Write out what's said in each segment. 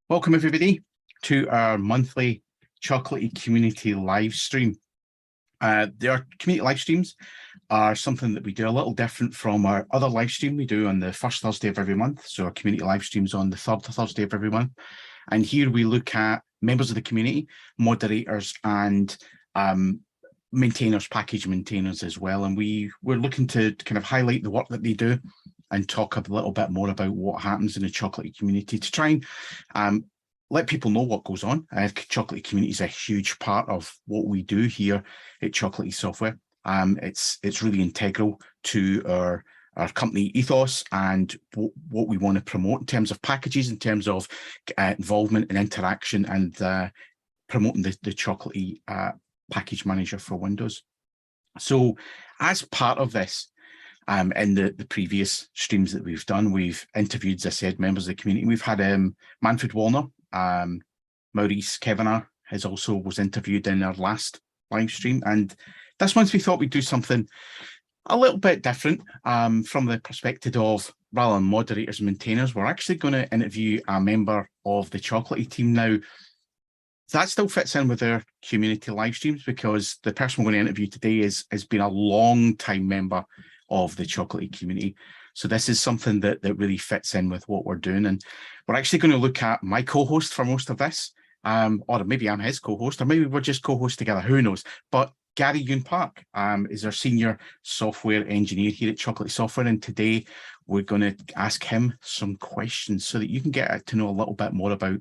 Welcome everybody to our monthly Chocolatey community live stream. Our community live streams are something that we do a little different from our other live stream we do on the first Thursday of every month. So our community live streams on the third Thursday of every month. And here we look at members of the community, moderators and maintainers, package maintainers as well. And we're looking to kind of highlight the work that they do and talk a little bit more about what happens in the Chocolatey community to try and let people know what goes on. Chocolatey community is a huge part of what we do here at Chocolatey Software. It's really integral to our company ethos and what we want to promote in terms of packages, in terms of involvement and interaction, and promoting the Chocolatey package manager for Windows. So as part of this, in the previous streams that we've done, we've interviewed, as I said, members of the community. We've had Manfred Warner, Maurice Kevener was interviewed in our last live stream. And this month we thought we'd do something a little bit different from the perspective of, rather than moderators and maintainers, we're actually going to interview a member of the Chocolatey team. Now, that still fits in with our community live streams because the person we're going to interview today has been a long time member of the Chocolatey community. So this is something that really fits in with what we're doing. And we're actually going to look at my co-host for most of this, or maybe I'm his co-host, or maybe we're just co-hosts together, who knows. But Gary Ewan Park is our senior software engineer here at Chocolatey Software. And today we're going to ask him some questions so that you can get to know a little bit more about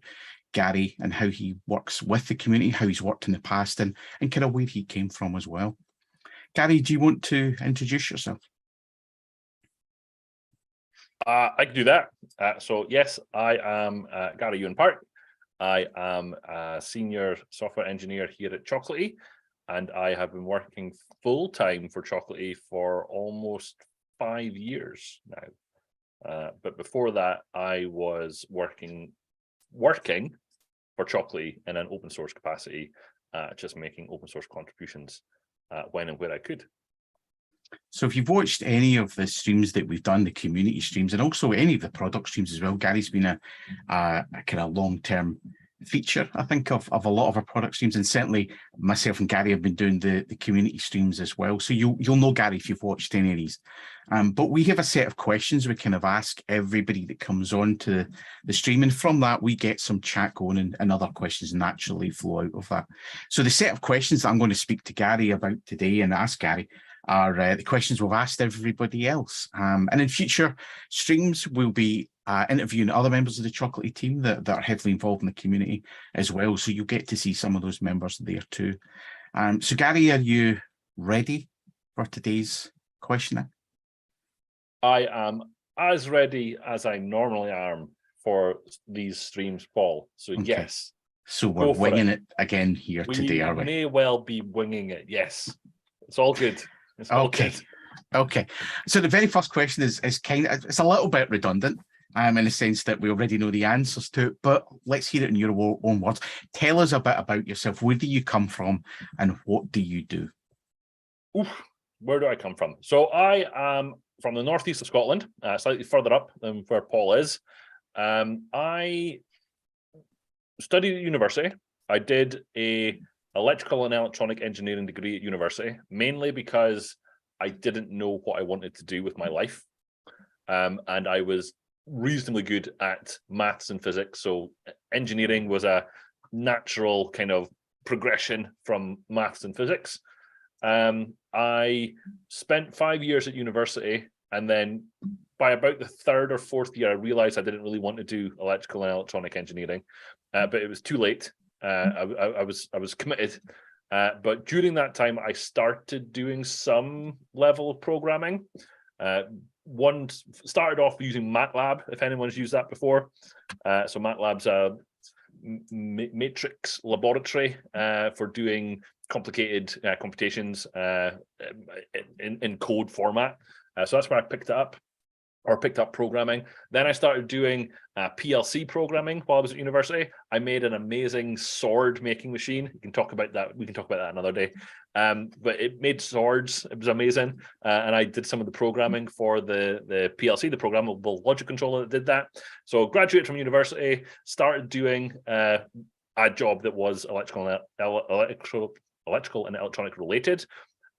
Gary and how he works with the community, how he's worked in the past, and kind of where he came from as well. Gary, do you want to introduce yourself? I can do that. So yes, I am Gary Ewan Park. I am a senior software engineer here at Chocolatey, and I have been working full-time for Chocolatey for almost 5 years now. But before that, I was working for Chocolatey in an open source capacity, just making open source contributions when and where I could. So if you've watched any of the streams that we've done, the community streams, and also any of the product streams as well, Gary's been a kind of long-term feature, I think, of a lot of our product streams, and certainly myself and Gary have been doing the community streams as well. So you'll know Gary if you've watched any of these. But we have a set of questions we kind of ask everybody that comes on to the stream, and from that we get some chat going and other questions naturally flow out of that. So the set of questions that I'm going to speak to Gary about today and ask Gary are the questions we've asked everybody else. And in future streams, we'll be interviewing other members of the Chocolatey team that are heavily involved in the community as well. So you'll get to see some of those members there too. So Gary, are you ready for today's questioning? I am as ready as I normally am for these streams, Paul. So okay. Yes. So we're winging it again here today, are we? We may well be winging it, yes. It's all good. It's all okay. Good. Okay. So the very first question is it's a little bit redundant in the sense that we already know the answers to it, but let's hear it in your own words. Tell us a bit about yourself. Where do you come from and what do you do? Where do I come from? So I am from the northeast of Scotland, slightly further up than where Paul is. I studied at university. I did a electrical and electronic engineering degree at university, mainly because I didn't know what I wanted to do with my life. And I was reasonably good at maths and physics. So engineering was a natural kind of progression from maths and physics. I spent 5 years at university, and then by about the third or fourth year, I realized I didn't really want to do electrical and electronic engineering, but it was too late. I was committed, but during that time I started doing some level of programming. One started off using MATLAB, if anyone's used that before. So MATLAB's a matrix laboratory for doing complicated computations in code format. So that's where I picked it up. or picked up programming. Then I started doing PLC programming while I was at university. I made an amazing sword making machine. We can talk about that another day. But it made swords. It was amazing. And I did some of the programming for the PLC, the programmable logic controller that did that. So graduated from university, started doing a job that was electrical and electronic related.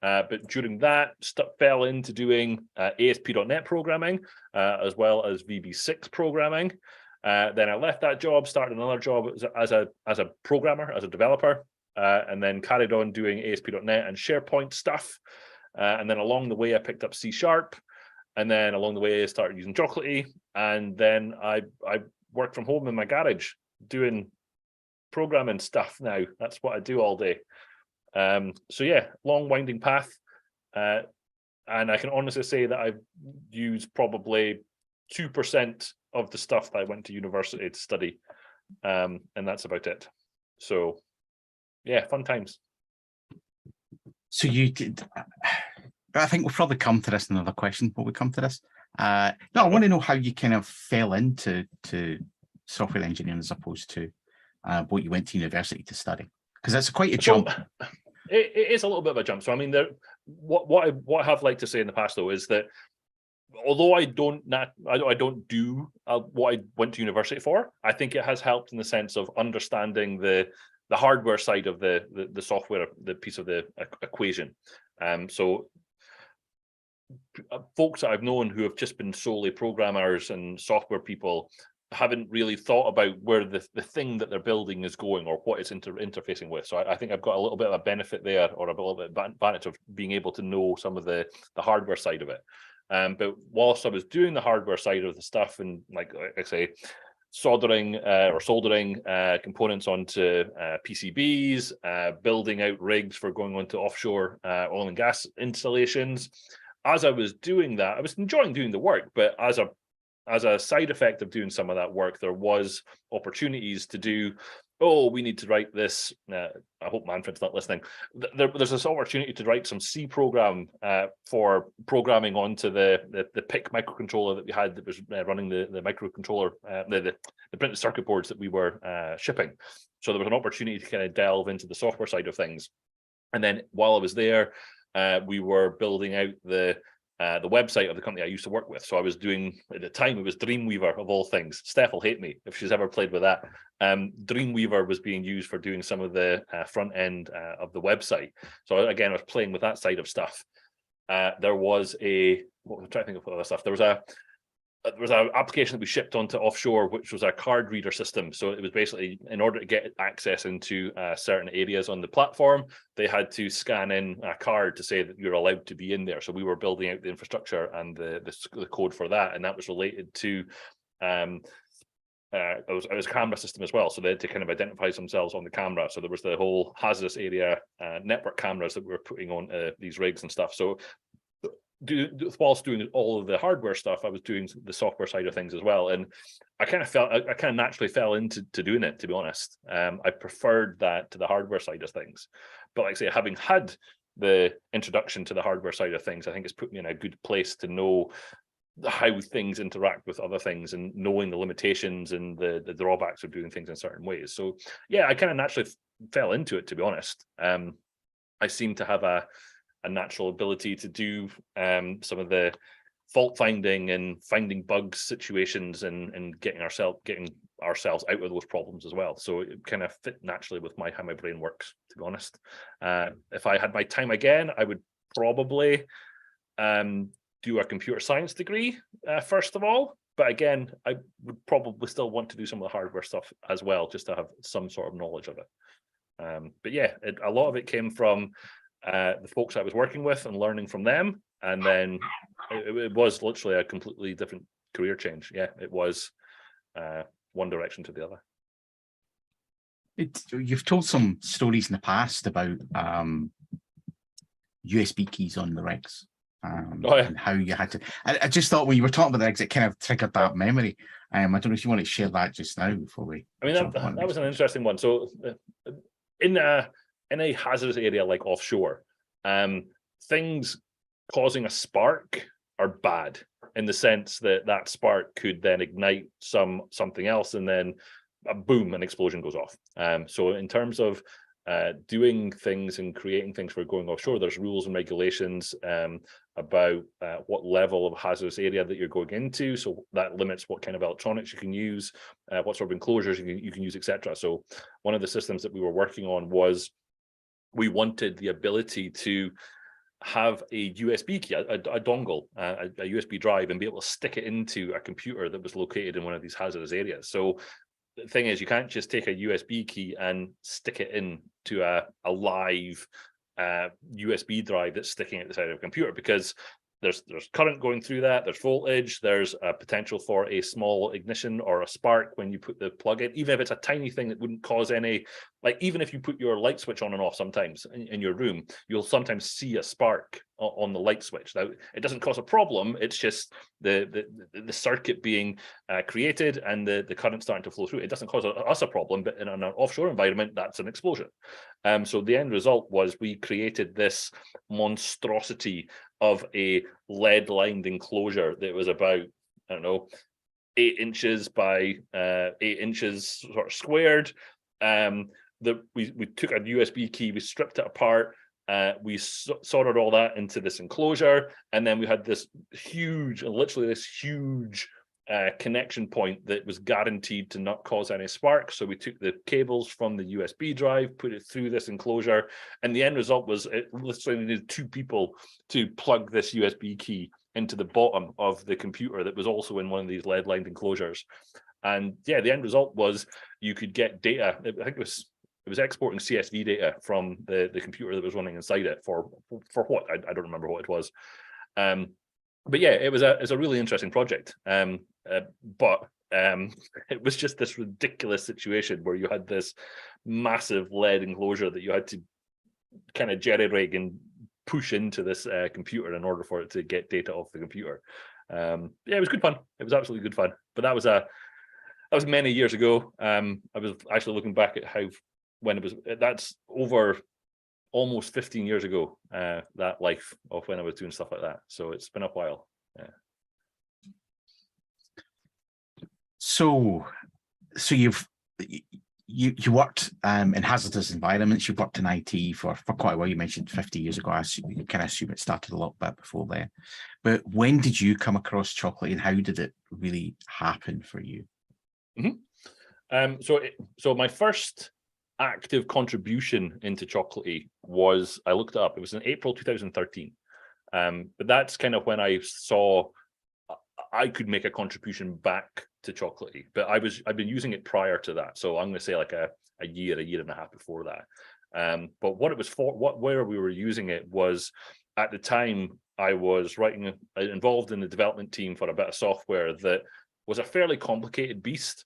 But during that, fell into doing ASP.NET programming, as well as VB6 programming. Then I left that job, started another job as a programmer, as a developer, and then carried on doing ASP.NET and SharePoint stuff. And then along the way, I picked up C#. And then along the way, I started using Chocolatey. And then I work from home in my garage doing programming stuff now. That's what I do all day. So yeah, long winding path, and I can honestly say that I've used probably 2% of the stuff that I went to university to study, and that's about it. So yeah, fun times. So you did, I think we'll probably come to this in another question, but we come to this. No, I want to know how you kind of fell into software engineering as opposed to what you went to university to study, because that's quite a jump. It is a little bit of a jump. So I mean, what I have liked to say in the past though is that although I don't do what I went to university for, I think it has helped in the sense of understanding the hardware side of the software, the piece of the equation. So folks that I've known who have just been solely programmers and software people haven't really thought about where the thing that they're building is going or what it's interfacing with. So I think I've got a little bit of a benefit there, or a little bit of advantage of being able to know some of the hardware side of it. But whilst I was doing the hardware side of the stuff, and like I say, soldering components onto PCBs, building out rigs for going onto offshore oil and gas installations, as I was doing that, I was enjoying doing the work, but as a side effect of doing some of that work, there was opportunities to do, we need to write this. I hope Manfred's not listening. There's this opportunity to write some C program for programming onto the PIC microcontroller that we had that was running the microcontroller, the printed circuit boards that we were shipping. So there was an opportunity to kind of delve into the software side of things. And then while I was there, we were building out the website of the company I used to work with. So I was doing, at the time, it was Dreamweaver of all things. Steph will hate me if she's ever played with that. Dreamweaver was being used for doing some of the front end of the website. So again, I was playing with that side of stuff. There was I'm trying to think of other stuff. There was an application that we shipped onto offshore, which was a card reader system. So it was basically, in order to get access into certain areas on the platform, they had to scan in a card to say that you're allowed to be in there. So we were building out the infrastructure and the code for that, and that was related to it was a camera system as well. So they had to kind of identify themselves on the camera. So there was the whole hazardous area network cameras that we were putting on these rigs and stuff. So whilst doing all of the hardware stuff, I was doing the software side of things as well, and I kind of naturally fell into doing it, to be honest. I preferred that to the hardware side of things, but like I say, having had the introduction to the hardware side of things, I think it's put me in a good place to know how things interact with other things and knowing the limitations and the drawbacks of doing things in certain ways. So yeah, I kind of naturally fell into it, to be honest. I seem to have a natural ability to do some of the fault finding and finding bugs situations and getting ourselves out of those problems as well. So it kind of fit naturally with how my brain works, to be honest. If I had my time again, I would probably do a computer science degree first of all. But again, I would probably still want to do some of the hardware stuff as well, just to have some sort of knowledge of it. But yeah, a lot of it came from the folks I was working with and learning from them, and then it was literally a completely different career change. Yeah, it was one direction to the other. You've told some stories in the past about USB keys on the rigs, and how you had to. I just thought when you were talking about the rigs, it kind of triggered that memory. I don't know if you want to share that just now before we. I mean, that was an interesting one. So in a hazardous area like offshore, things causing a spark are bad. in the sense that that spark could then ignite something else, and then boom, an explosion goes off. So in terms of doing things and creating things for going offshore, there's rules and regulations about what level of hazardous area that you're going into. So that limits what kind of electronics you can use, what sort of enclosures you can use, etc. So one of the systems that we were working on was we wanted the ability to have a USB key, a dongle, a USB drive, and be able to stick it into a computer that was located in one of these hazardous areas. So the thing is, you can't just take a USB key and stick it in to a live USB drive that's sticking at the side of a computer, because there's current going through that, there's voltage, there's a potential for a small ignition or a spark when you put the plug in, even if it's a tiny thing that wouldn't cause any, like even if you put your light switch on and off sometimes in your room, you'll sometimes see a spark on the light switch. Now, it doesn't cause a problem, it's just the circuit being created and the current starting to flow through. It doesn't cause us a problem, but in an offshore environment, that's an explosion. So the end result was we created this monstrosity of a lead-lined enclosure that was about, I don't know, 8 inches by 8 inches sort of squared. That we took a USB key, we stripped it apart, we soldered all that into this enclosure, and then we had this huge, literally this huge connection point that was guaranteed to not cause any spark. So we took the cables from the USB drive, put it through this enclosure, and the end result was it literally needed 2 people to plug this USB key into the bottom of the computer that was also in one of these lead-lined enclosures. And yeah, the end result was you could get data. I think it was exporting CSV data from the computer that was running inside it for what? I don't remember what it was. But yeah, it was a really interesting project. But it was just this ridiculous situation where you had this massive lead enclosure that you had to kind of jerry-rig and push into this computer in order for it to get data off the computer. Yeah, it was good fun. It was absolutely good fun. But that was many years ago. I was actually looking back at that's over almost 15 years ago, that life of when I was doing stuff like that. So it's been a while. Yeah. So you worked in hazardous environments. You worked in IT for quite a while. You mentioned 50 years ago. You kind of assume it started a little bit before then. But when did you come across Chocolatey, and how did it really happen for you? Mm-hmm. So my first active contribution into Chocolatey was, I looked it up, it was in April 2013. But that's kind of when I saw I could make a contribution back to Chocolatey, but I've been using it prior to that. So I'm going to say like a year and a half before that. But what it was for, where we were using it was, at the time I was involved in the development team for a bit of software that was a fairly complicated beast.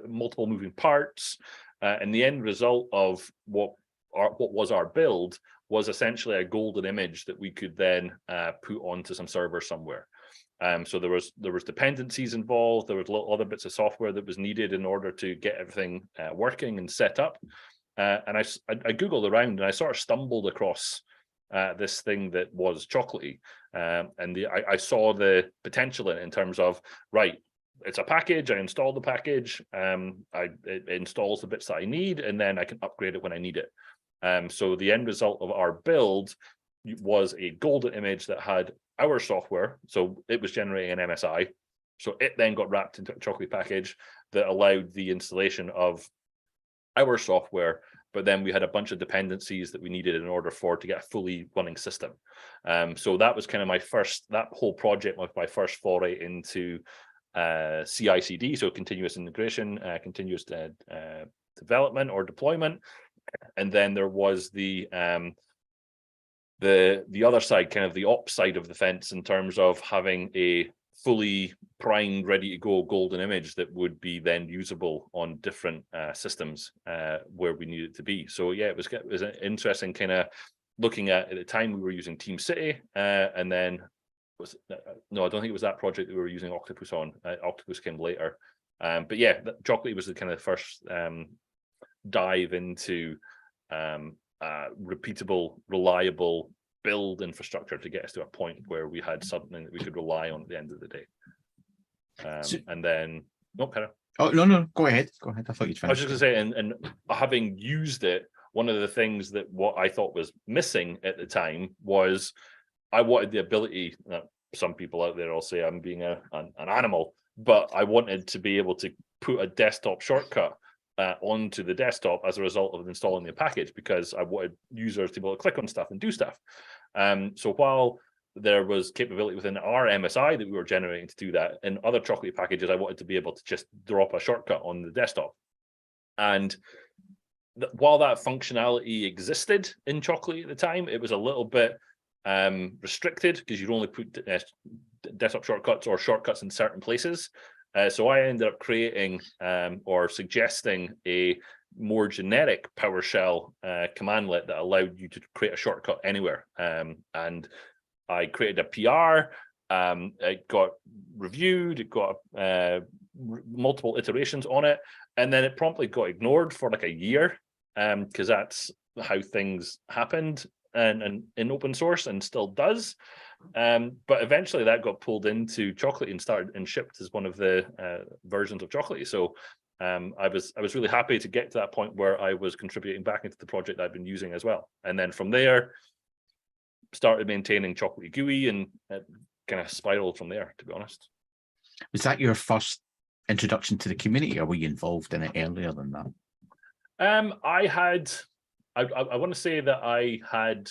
Multiple moving parts, and the end result of what was our build was essentially a golden image that we could then put onto some server somewhere. So there was dependencies involved. There was other bits of software that was needed in order to get everything working and set up. And I Googled around and I sort of stumbled across this thing that was Chocolatey. And I saw the potential in terms of, right, it's a package, I install the package, it installs the bits that I need, and then I can upgrade it when I need it. So the end result of our build was a golden image that had our software. So it was generating an MSI. So it then got wrapped into a Chocolatey package that allowed the installation of our software, but then we had a bunch of dependencies that we needed in order to get a fully running system. So that was kind of that whole project was my first foray into CI/CD, so continuous integration, continuous development or deployment. And then there was the other side, kind of the ops side of the fence, in terms of having a fully primed, ready to go golden image that would be then usable on different systems where we need it to be. So yeah, it was an interesting kind of looking at the time we were using Team City, and then no, I don't think it was that project that we were using Octopus on. Octopus came later. But yeah, Chocolatey was the kind of first dive into repeatable, reliable build infrastructure to get us to a point where we had something that we could rely on at the end of the day. And then, Oh, no, go ahead. Go ahead. I thought you'd I was finished. just going to say, and having used it, one of the things that what I thought was missing at the time was I wanted the ability, some people out there will say I'm being an animal, but I wanted to be able to put a desktop shortcut onto the desktop as a result of installing the package, because I wanted users to be able to click on stuff and do stuff. So while there was capability within our MSI that we were generating to do that, in other Chocolatey packages, I wanted to be able to just drop a shortcut on the desktop. And while that functionality existed in Chocolatey at the time, it was a little bit restricted because you'd only put desktop shortcuts or shortcuts in certain places. So I ended up creating or suggesting a more generic PowerShell commandlet that allowed you to create a shortcut anywhere. And I created a PR, it got reviewed, it got multiple iterations on it, and then it promptly got ignored for like a year, because that's how things happened and in open source and still does. But eventually that got pulled into Chocolatey and started and shipped as one of the versions of Chocolatey. So I was really happy to get to that point where I was contributing back into the project I've been using as well. And then from there, started maintaining Chocolatey GUI, and it kind of spiraled from there, to be honest. Was that your first introduction to the community, or were you involved in it earlier than that? I want to say that I had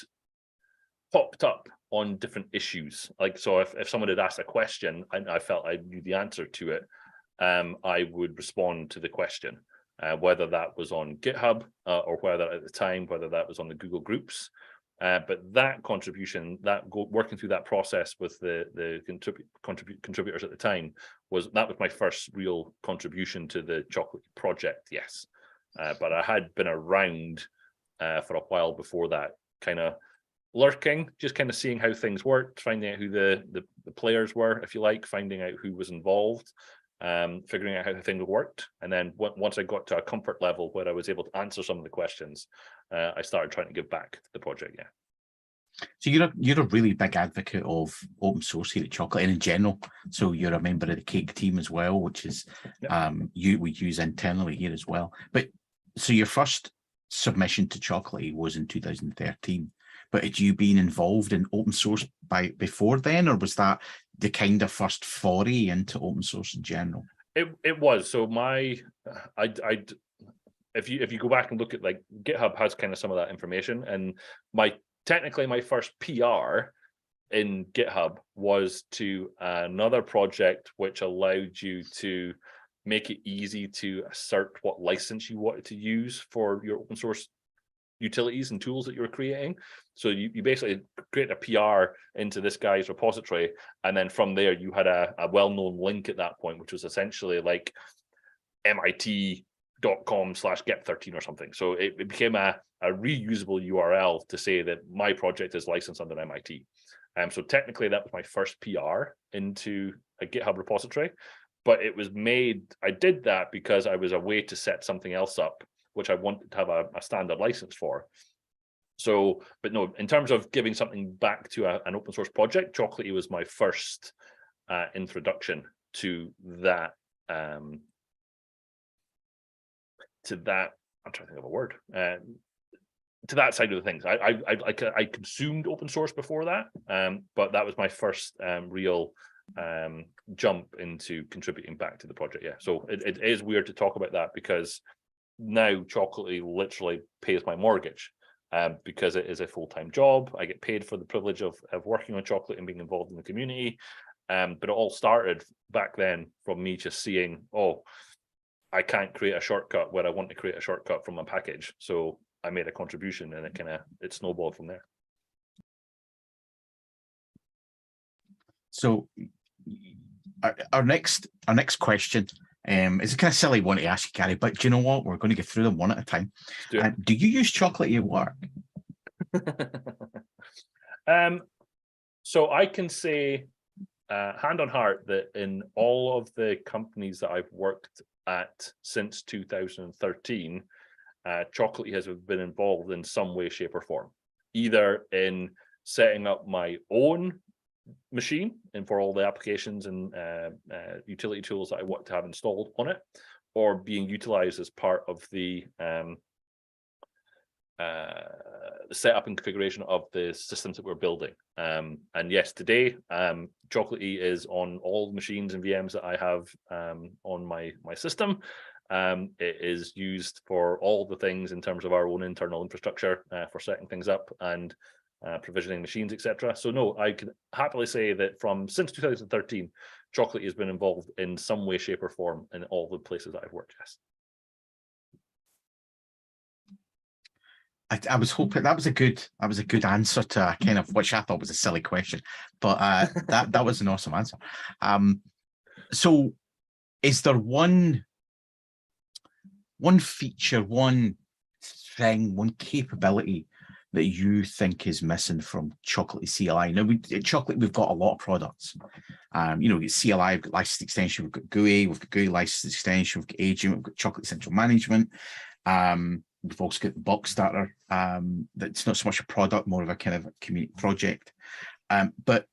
popped up on different issues. Like, so if someone had asked a question and I felt I knew the answer to it, I would respond to the question, whether that was on GitHub or whether at the time, whether that was on the Google Groups. But that contribution, working through that process with the contributors at the time, was my first real contribution to the Chocolatey project, yes. But I had been around for a while before that, kind of lurking, just kind of seeing how things worked, finding out who the players were, if you like, finding out who was involved, figuring out how the thing worked. And then once I got to a comfort level where I was able to answer some of the questions, I started trying to give back to the project, yeah. So you're a really big advocate of open source here at Chocolatey and in general. So you're a member of the Cake team as well, which is we use internally here as well. But so your first submission to Chocolatey was in 2013. But had you been involved in open source before then, or was that the kind of first foray into open source in general? It was. So if you go back and look at, like, GitHub has kind of some of that information, and technically my first PR in GitHub was to another project which allowed you to make it easy to assert what license you wanted to use for your open source utilities and tools that you were creating. So you basically create a PR into this guy's repository, and then from there you had a well-known link at that point, which was essentially like mit.com/get13 or something. So it became a reusable URL to say that my project is licensed under MIT. So technically that was my first PR into a GitHub repository, but it was I did that because I was a way to set something else up, which I wanted to have a standard license for. So, but no, in terms of giving something back to an open source project, Chocolatey was my first introduction to that. I'm trying to think of a word. To that side of the things, I consumed open source before that, but that was my first real jump into contributing back to the project. Yeah, so it is weird to talk about that because now Chocolatey literally pays my mortgage, because it is a full-time job. I get paid for the privilege of working on Chocolatey and being involved in the community. But it all started back then from me just seeing, oh, I can't create a shortcut where I want to create a shortcut from a package. So I made a contribution, and it snowballed from there. So our next question is a kind of silly one to ask you, Gary, but do you know what? We're going to get through them one at a time. Do you use Chocolatey at work? So I can say, hand on heart, that in all of the companies that I've worked at since 2013, Chocolatey has been involved in some way, shape, or form, either in setting up my own machine and for all the applications and utility tools that I want to have installed on it, or being utilized as part of the setup and configuration of the systems that we're building. And yes, today Chocolatey is on all the machines and VMs that I have on my system. It is used for all the things in terms of our own internal infrastructure for setting things up and provisioning machines, etc. So no, I can happily say that since 2013, Chocolatey has been involved in some way, shape, or form in all the places that I've worked. Yes. I was hoping that was a good answer to a kind of which I thought was a silly question, but that was an awesome answer. So is there one feature, one thing, one capability that you think is missing from Chocolatey CLI? Now, at Chocolatey, we've got a lot of products. You know, CLI, we've got license extension, we've got GUI, we've got GUI license extension, we've got agent, we've got Chocolatey Central Management. We've also got the box starter. That's not so much a product, more of a kind of a community project. But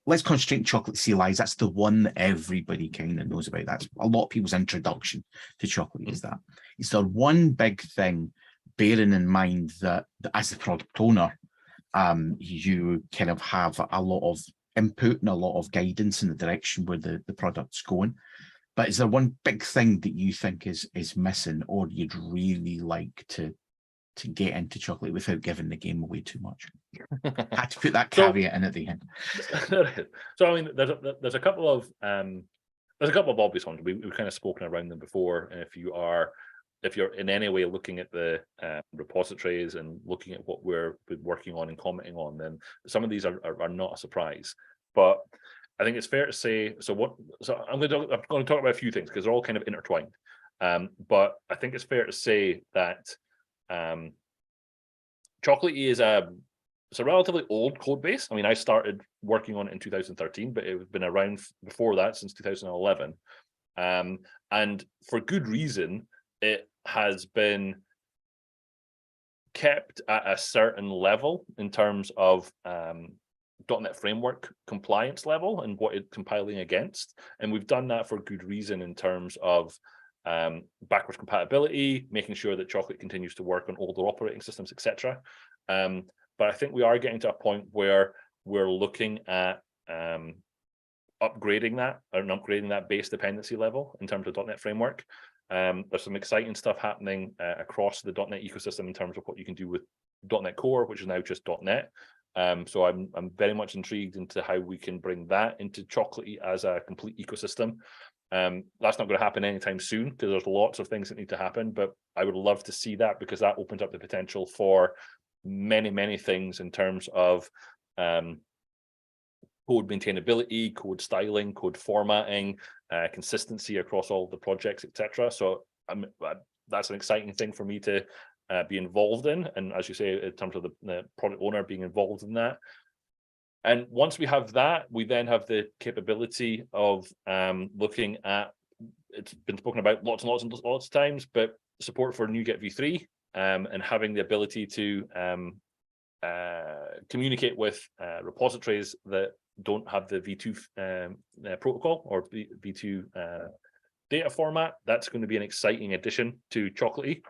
let's concentrate on Chocolatey CLIs. That's the one that everybody kind of knows about. That's a lot of people's introduction to Chocolatey. Is that? Is there one big thing, bearing in mind that as the product owner, you kind of have a lot of input and a lot of guidance in the direction where the product's going? But is there one big thing that you think is missing, or you'd really like to get into Chocolatey without giving the game away too much? Had to put that caveat in at the end. So I mean, there's a couple of obvious ones. We've kind of spoken around them before. And if you're in any way looking at the repositories and looking at what we're working on and commenting on, then some of these are not a surprise. But I think it's fair to say, so I'm going to talk about a few things because they're all kind of intertwined. But I think it's fair to say that Chocolatey is it's a relatively old code base. I mean, I started working on it in 2013, but it's been around before that, since 2011. And for good reason, it has been kept at a certain level in terms of .NET Framework compliance level and what it's compiling against. And we've done that for good reason in terms of backwards compatibility, making sure that Chocolatey continues to work on older operating systems, etc. But I think we are getting to a point where we're looking at upgrading that base dependency level in terms of .NET Framework. There's some exciting stuff happening across the .NET ecosystem in terms of what you can do with .NET Core, which is now just .NET. So I'm very much intrigued into how we can bring that into Chocolatey as a complete ecosystem. That's not going to happen anytime soon because there's lots of things that need to happen, but I would love to see that because that opens up the potential for many things in terms of code maintainability, code styling, code formatting, consistency across all the projects, etc. So that's an exciting thing for me to be involved in, and as you say, in terms of the product owner being involved in that. And once we have that, we then have the capability of looking at, it's been spoken about lots of times, but support for NuGet v3 and having the ability to communicate with repositories that don't have the v2 protocol or v2 data format. That's going to be an exciting addition to Chocolatey,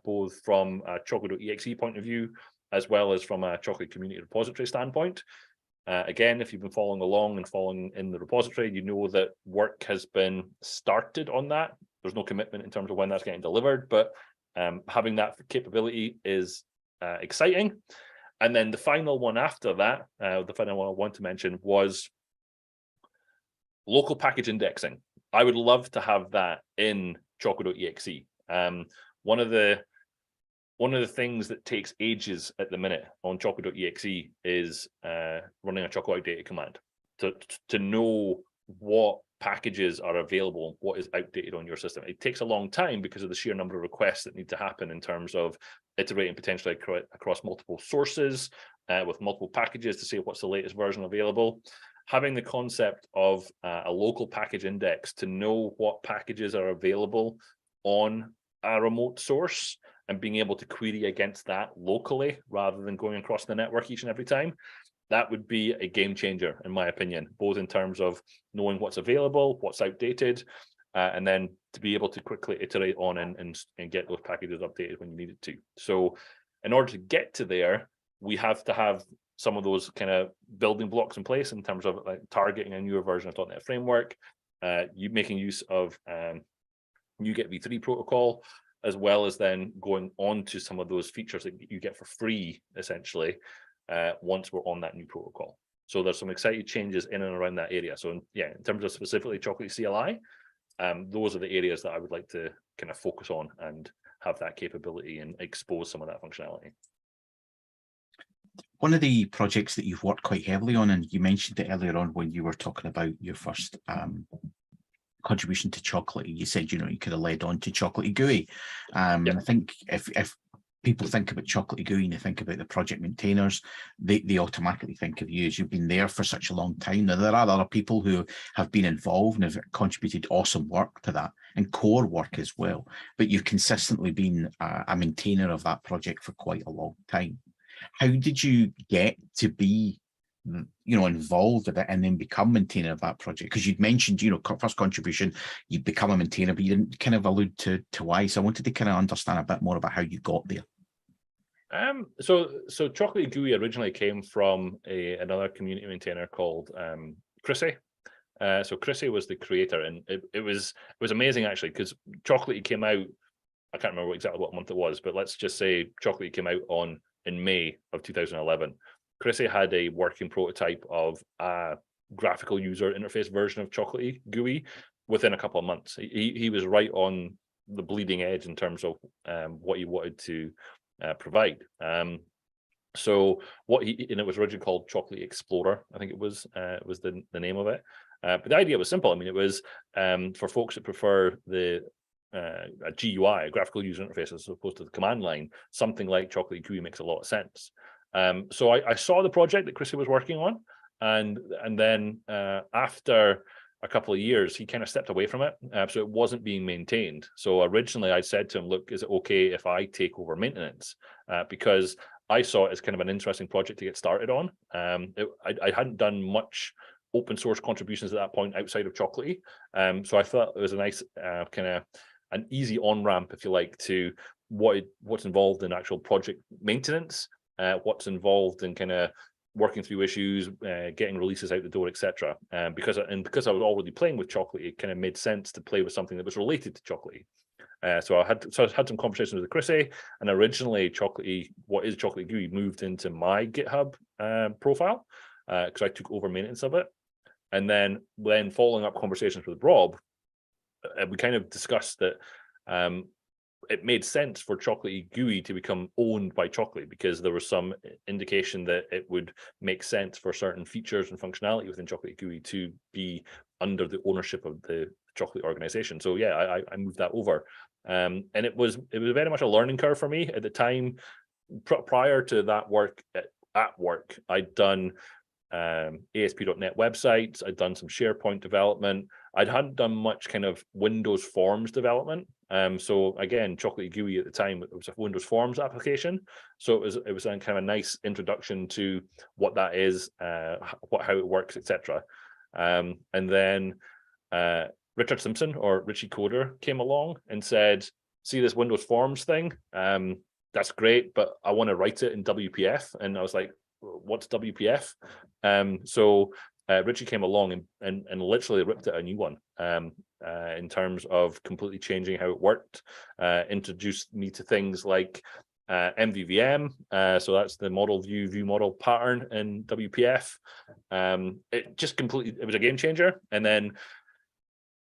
both from a Chocolatey.exe point of view, as well as from a Chocolatey community repository standpoint. Again, if you've been following along and following in the repository, you know that work has been started on that. There's no commitment in terms of when that's getting delivered, but having that capability is exciting. And then the final one after that, the final one I want to mention was local package indexing. I would love to have that in Choco.exe. One of the things that takes ages at the minute on Choco.exe is running a Choco outdated command to know what packages are available, what is outdated on your system. It takes a long time because of the sheer number of requests that need to happen in terms of iterating potentially across multiple sources with multiple packages to say what's the latest version available. Having the concept of a local package index to know what packages are available on a remote source and being able to query against that locally rather than going across the network each and every time that would be a game changer, in my opinion, both in terms of knowing what's available, what's outdated, and then to be able to quickly iterate on and get those packages updated when you need it to. So in order to get to there, we have to have some of those kind of building blocks in place in terms of like targeting a newer version of .NET Framework, you making use of NuGet v3 protocol, as well as then going on to some of those features that you get for free, essentially, once we're on that new protocol. So there's some exciting changes in and around that area. So yeah, in terms of specifically Chocolatey CLI, those are the areas that I would like to kind of focus on and have that capability and expose some of that functionality. One of the projects that you've worked quite heavily on, and you mentioned it earlier on when you were talking about your first contribution to Chocolatey, you said, you know, you could have led on to Chocolatey GUI. And I think if people think about Chocolatey GUI and they think about the project maintainers, they automatically think of you as you've been there for such a long time. Now, there are other people who have been involved and have contributed awesome work to that, and core work as well. But you've consistently been a maintainer of that project for quite a long time. How did you get to be, you know, involved with it and then become maintainer of that project? Because you'd mentioned, you know, first contribution, you'd become a maintainer, but you didn't kind of allude to why. So I wanted to kind of understand a bit more about how you got there. So Chocolatey GUI originally came from another community maintainer called Chrissy. So Chrissy was the creator, and it was amazing actually, because Chocolatey came out, I can't remember exactly what month it was, but let's just say Chocolatey came out in May of 2011. Chrissy had a working prototype of a graphical user interface version of Chocolatey GUI within a couple of months. He was right on the bleeding edge in terms of what he wanted to provide. So and it was originally called Chocolatey Explorer, I think it was the name of it. But the idea was simple. I mean, it was for folks that prefer a GUI, a graphical user interface, as opposed to the command line, something like Chocolatey GUI makes a lot of sense. So I saw the project that Chrissy was working on, and then after a couple of years, he kind of stepped away from it, so it wasn't being maintained. So originally I said to him, look, is it okay if I take over maintenance? Because I saw it as kind of an interesting project to get started on. I hadn't done much open source contributions at that point outside of Chocolatey. So I thought it was a nice kind of an easy on-ramp, if you like, to what's involved in actual project maintenance, what's involved in kind of working through issues, getting releases out the door, etc. Because I was already playing with Chocolatey, it kind of made sense to play with something that was related to Chocolatey. So I had some conversations with Chrissy, and originally what is Chocolatey GUI moved into my GitHub profile, because I took over maintenance of it. And then following up conversations with Rob, we kind of discussed that it made sense for Chocolatey GUI to become owned by Chocolatey, because there was some indication that it would make sense for certain features and functionality within Chocolatey GUI to be under the ownership of the Chocolatey organization. So yeah, I moved that over, and it was very much a learning curve for me at the time. Prior to that work at work, I'd done ASP.NET websites, I'd done some SharePoint development. I hadn't done much kind of Windows Forms development. So again, Chocolatey GUI at the time, it was a Windows Forms application. So it was a kind of a nice introduction to what that is, how it works, etc. And then Richard Simpson, or Richie Coder, came along and said, see this Windows Forms thing? That's great, but I want to write it in WPF. And I was like, what's WPF? So Richie came along and literally ripped it a new one, in terms of completely changing how it worked, introduced me to things like MVVM, so that's the model view model pattern in WPF. It was a game changer. And then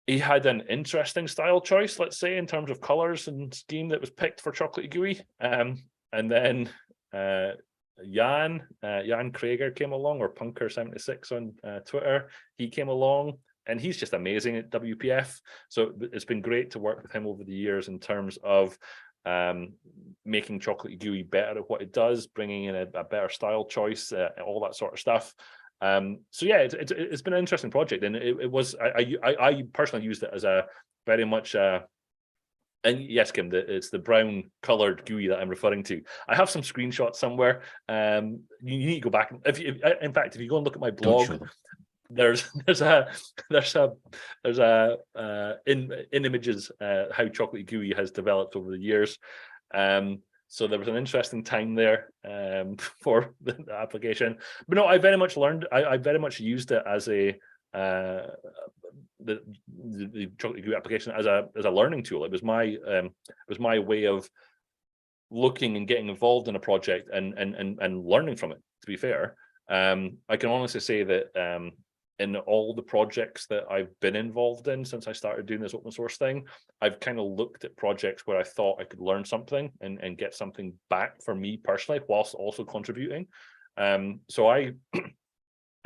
he had an interesting style choice, let's say, in terms of colors and scheme that was picked for Chocolatey GUI. And then Jan Krager came along, or Punker76 on Twitter. He came along, and he's just amazing at WPF. So it's been great to work with him over the years in terms of making Chocolatey GUI better at what it does, bringing in a better style choice, all that sort of stuff. So yeah, it's been an interesting project, and it was I personally used it as a very much And yes, Kim, it's the brown colored GUI that I'm referring to. I have some screenshots somewhere. You need to go back. In fact, if you go and look at my blog, there's in images how Chocolatey GUI has developed over the years. So there was an interesting time there for the application. But no, I very much learned. I very much used it as a the Chocolatey GUI application as a learning tool. It was my way of looking and getting involved in a project and learning from it. To be fair, I can honestly say that in all the projects that I've been involved in since I started doing this open source thing, I've kind of looked at projects where I thought I could learn something and get something back for me personally, whilst also contributing. So I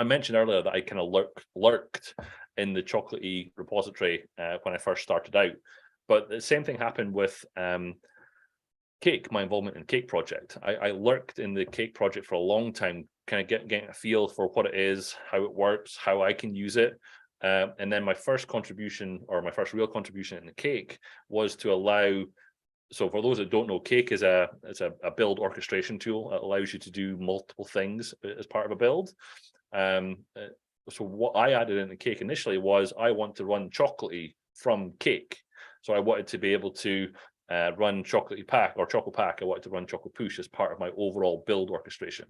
mentioned earlier that I kind of lurked in the Chocolatey repository when I first started out, but the same thing happened with Cake, my involvement in Cake project. I lurked in the Cake project for a long time, kind of getting a feel for what it is, how it works, how I can use it. And then my first contribution, or my first real contribution in the Cake, was to allow, so for those that don't know, Cake is a build orchestration tool. It allows you to do multiple things as part of a build. So what I added in the Cake initially was I want to run Chocolatey from Cake. So I wanted to be able to run Chocolatey Pack or Choco Pack. I wanted to run Choco Push as part of my overall build orchestration.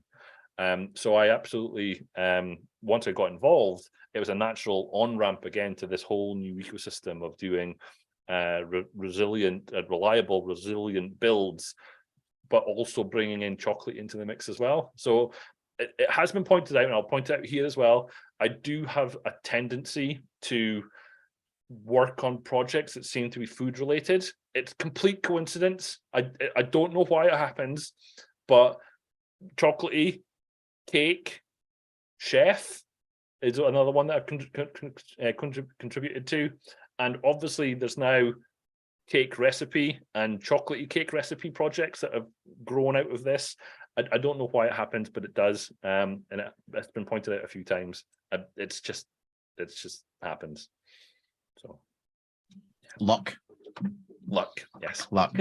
So I absolutely, once I got involved, it was a natural on-ramp again to this whole new ecosystem of doing reliable, resilient builds, but also bringing in Chocolatey into the mix as well. So it has been pointed out, and I'll point it out here as well. I do have a tendency to work on projects that seem to be food related. It's complete coincidence. I don't know why it happens, but Chocolatey, Cake, Chef is another one that I've contributed to, and obviously there's now Cake Recipe and Chocolatey Cake Recipe projects that have grown out of this. I don't know why it happens, but it does, and it's been pointed out a few times. It's just happens. So luck, yes, luck.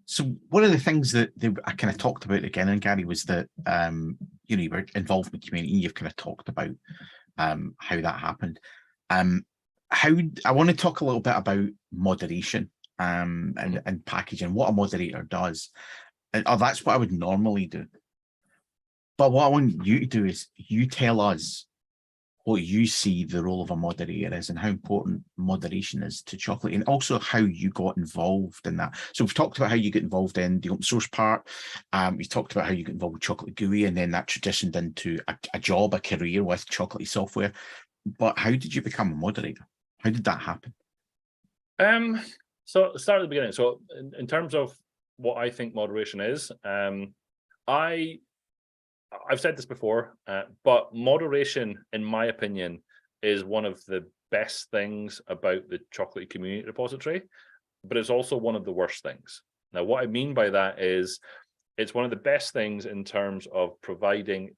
So one of the things that I kind of talked about again, and Gary, was that you were involved in the community, and you've kind of talked about how that happened. How I want to talk a little bit about moderation and packaging, what a moderator does. And that's what I would normally do. But what I want you to do is you tell us what you see the role of a moderator is and how important moderation is to Chocolatey, and also how you got involved in that. So we've talked about how you get involved in the open source part. We've talked about how you get involved with Chocolatey GUI, and then that transitioned into a job, a career with Chocolatey software. But how did you become a moderator? How did that happen? So start at the beginning. So in terms of what I think moderation is, I've said this before, but moderation, in my opinion, is one of the best things about the Chocolatey community repository, but it's also one of the worst things. Now, what I mean by that is it's one of the best things in terms of providing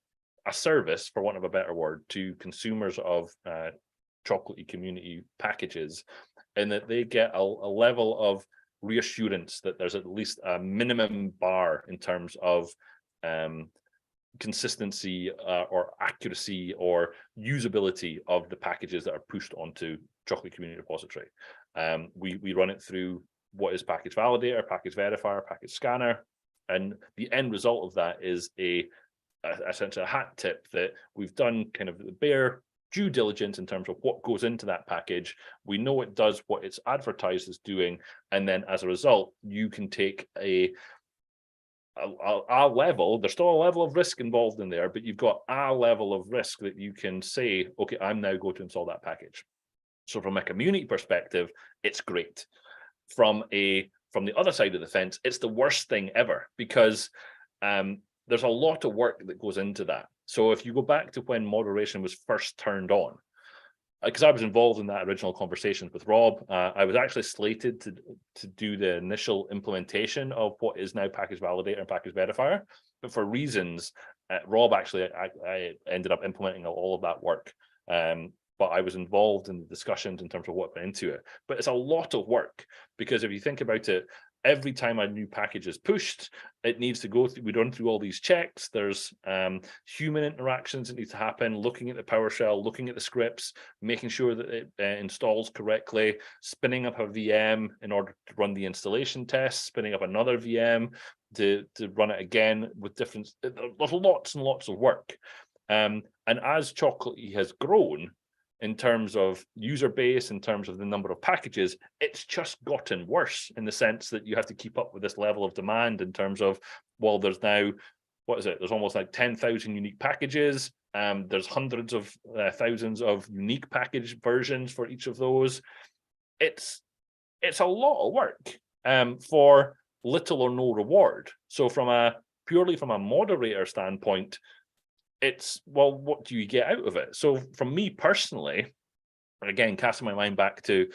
a service, for want of a better word, to consumers of Chocolatey community packages, in that they get a level of reassurance that there's at least a minimum bar in terms of consistency or accuracy or usability of the packages that are pushed onto Chocolatey community repository. We run it through what is package validator, package verifier, package scanner, and the end result of that is essentially a hat tip that we've done kind of the bare due diligence in terms of what goes into that package. We know it does what it's advertised as doing, and then as a result, you can take a level, there's still a level of risk involved in there, but you've got a level of risk that you can say, okay, I'm now going to install that package. So from a community perspective, it's great. From the other side of the fence, it's the worst thing ever, because there's a lot of work that goes into that. So if you go back to when moderation was first turned on, because I was involved in that original conversations with Rob, I was actually slated to do the initial implementation of what is now package validator and package verifier, but for reasons, Rob actually I ended up implementing all of that work but I was involved in the discussions in terms of what went into it. But it's a lot of work, because if you think about it, every time a new package is pushed, it needs to go through, we run through all these checks. There's human interactions that need to happen, looking at the PowerShell, looking at the scripts, making sure that it installs correctly, spinning up a VM in order to run the installation tests, spinning up another VM to run it again with different, there's lots and lots of work. And as Chocolatey has grown, in terms of user base, in terms of the number of packages, it's just gotten worse in the sense that you have to keep up with this level of demand in terms of, well, there's now, what is it? There's almost like 10,000 unique packages. There's hundreds of thousands of unique package versions for each of those. It's a lot of work for little or no reward. So purely from a moderator standpoint, it's, well, what do you get out of it? So from me personally, again, casting my mind back to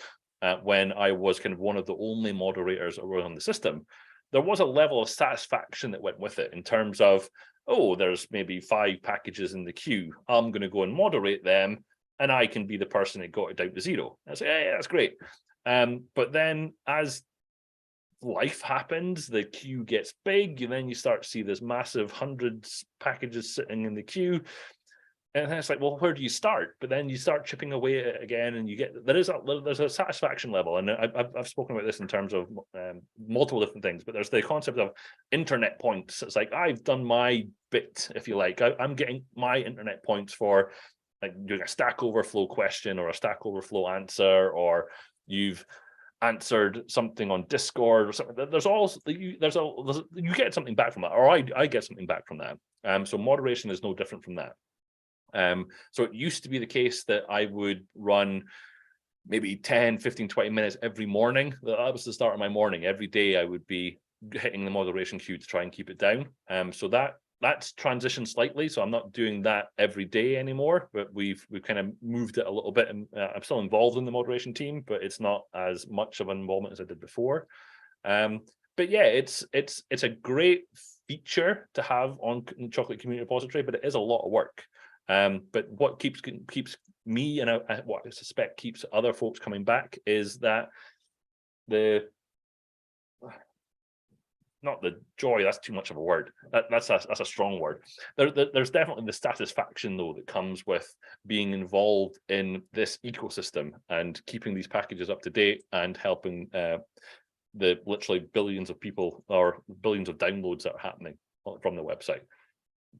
when I was kind of one of the only moderators that were on the system, there was a level of satisfaction that went with it in terms of, oh, there's maybe 5 packages in the queue. I'm going to go and moderate them, and I can be the person that got it down to 0. I say, yeah, that's great. But then as life happens, the queue gets big, and then you start to see this massive hundreds packages sitting in the queue, and then it's like, well, where do you start? But then you start chipping away at it again, and you get, there's a satisfaction level. And I've spoken about this in terms of multiple different things, but there's the concept of internet points. It's like, I've done my bit, if you like. I'm getting my internet points for like doing a Stack Overflow question or a Stack Overflow answer, or you've answered something on Discord or something. There's also you get something back from that, or I get something back from that. So moderation is no different from that. So it used to be the case that I would run maybe 10, 15, 20 minutes every morning. That was the start of my morning. Every day I would be hitting the moderation queue to try and keep it down. So that's transitioned slightly. So I'm not doing that every day anymore, but we've kind of moved it a little bit. And I'm still involved in the moderation team, but it's not as much of an involvement as I did before. But yeah, it's a great feature to have on Chocolatey Community Repository, but it is a lot of work. But what keeps me, and what I suspect keeps other folks coming back, is that not the joy, that's too much of a word. That's a strong word. There's definitely the satisfaction, though, that comes with being involved in this ecosystem and keeping these packages up to date and helping the literally billions of people or billions of downloads that are happening from the website.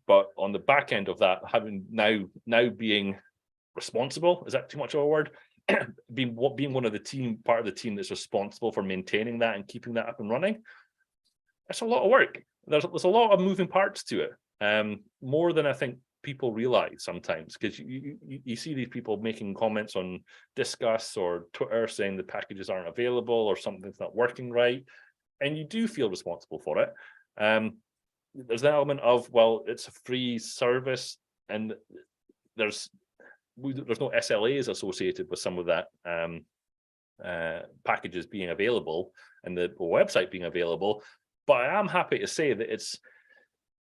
But on the back end of that, having now being responsible, is that too much of a word? being one of the team, part of the team that's responsible for maintaining that and keeping that up and running, that's a lot of work. There's a lot of moving parts to it, more than I think people realize sometimes, because you see these people making comments on Discuss or Twitter saying the packages aren't available or something's not working right, and you do feel responsible for it. There's an element of, well, it's a free service, and there's no SLAs associated with some of that packages being available and the website being available. But I am happy to say that it's,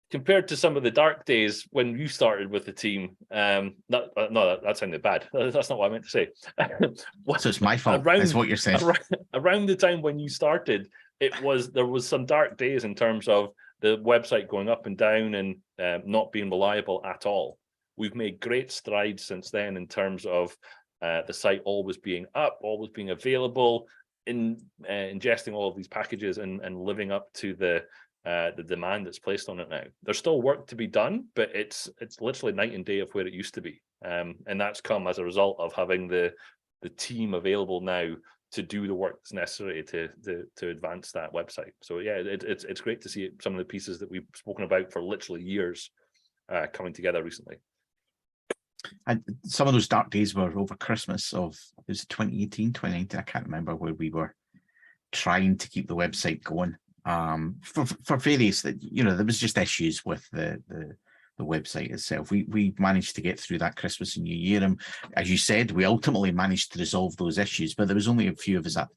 compared to some of the dark days when you started with the team, no, that sounded bad. That's not what I meant to say. So it's my fault, is what you're saying. Around the time when you started, there was some dark days in terms of the website going up and down and not being reliable at all. We've made great strides since then in terms of the site always being up, always being available, ingesting all of these packages and living up to the demand that's placed on it now. There's still work to be done, but it's literally night and day of where it used to be, and that's come as a result of having the team available now to do the work that's necessary to advance that website. So yeah, it's great to see some of the pieces that we've spoken about for literally years coming together recently. And some of those dark days were over Christmas of, it was 2018, 2019, I can't remember, where we were trying to keep the website going for various, there was just issues with the website itself. We managed to get through that Christmas and New Year, and as you said, we ultimately managed to resolve those issues, but there was only a few of us at the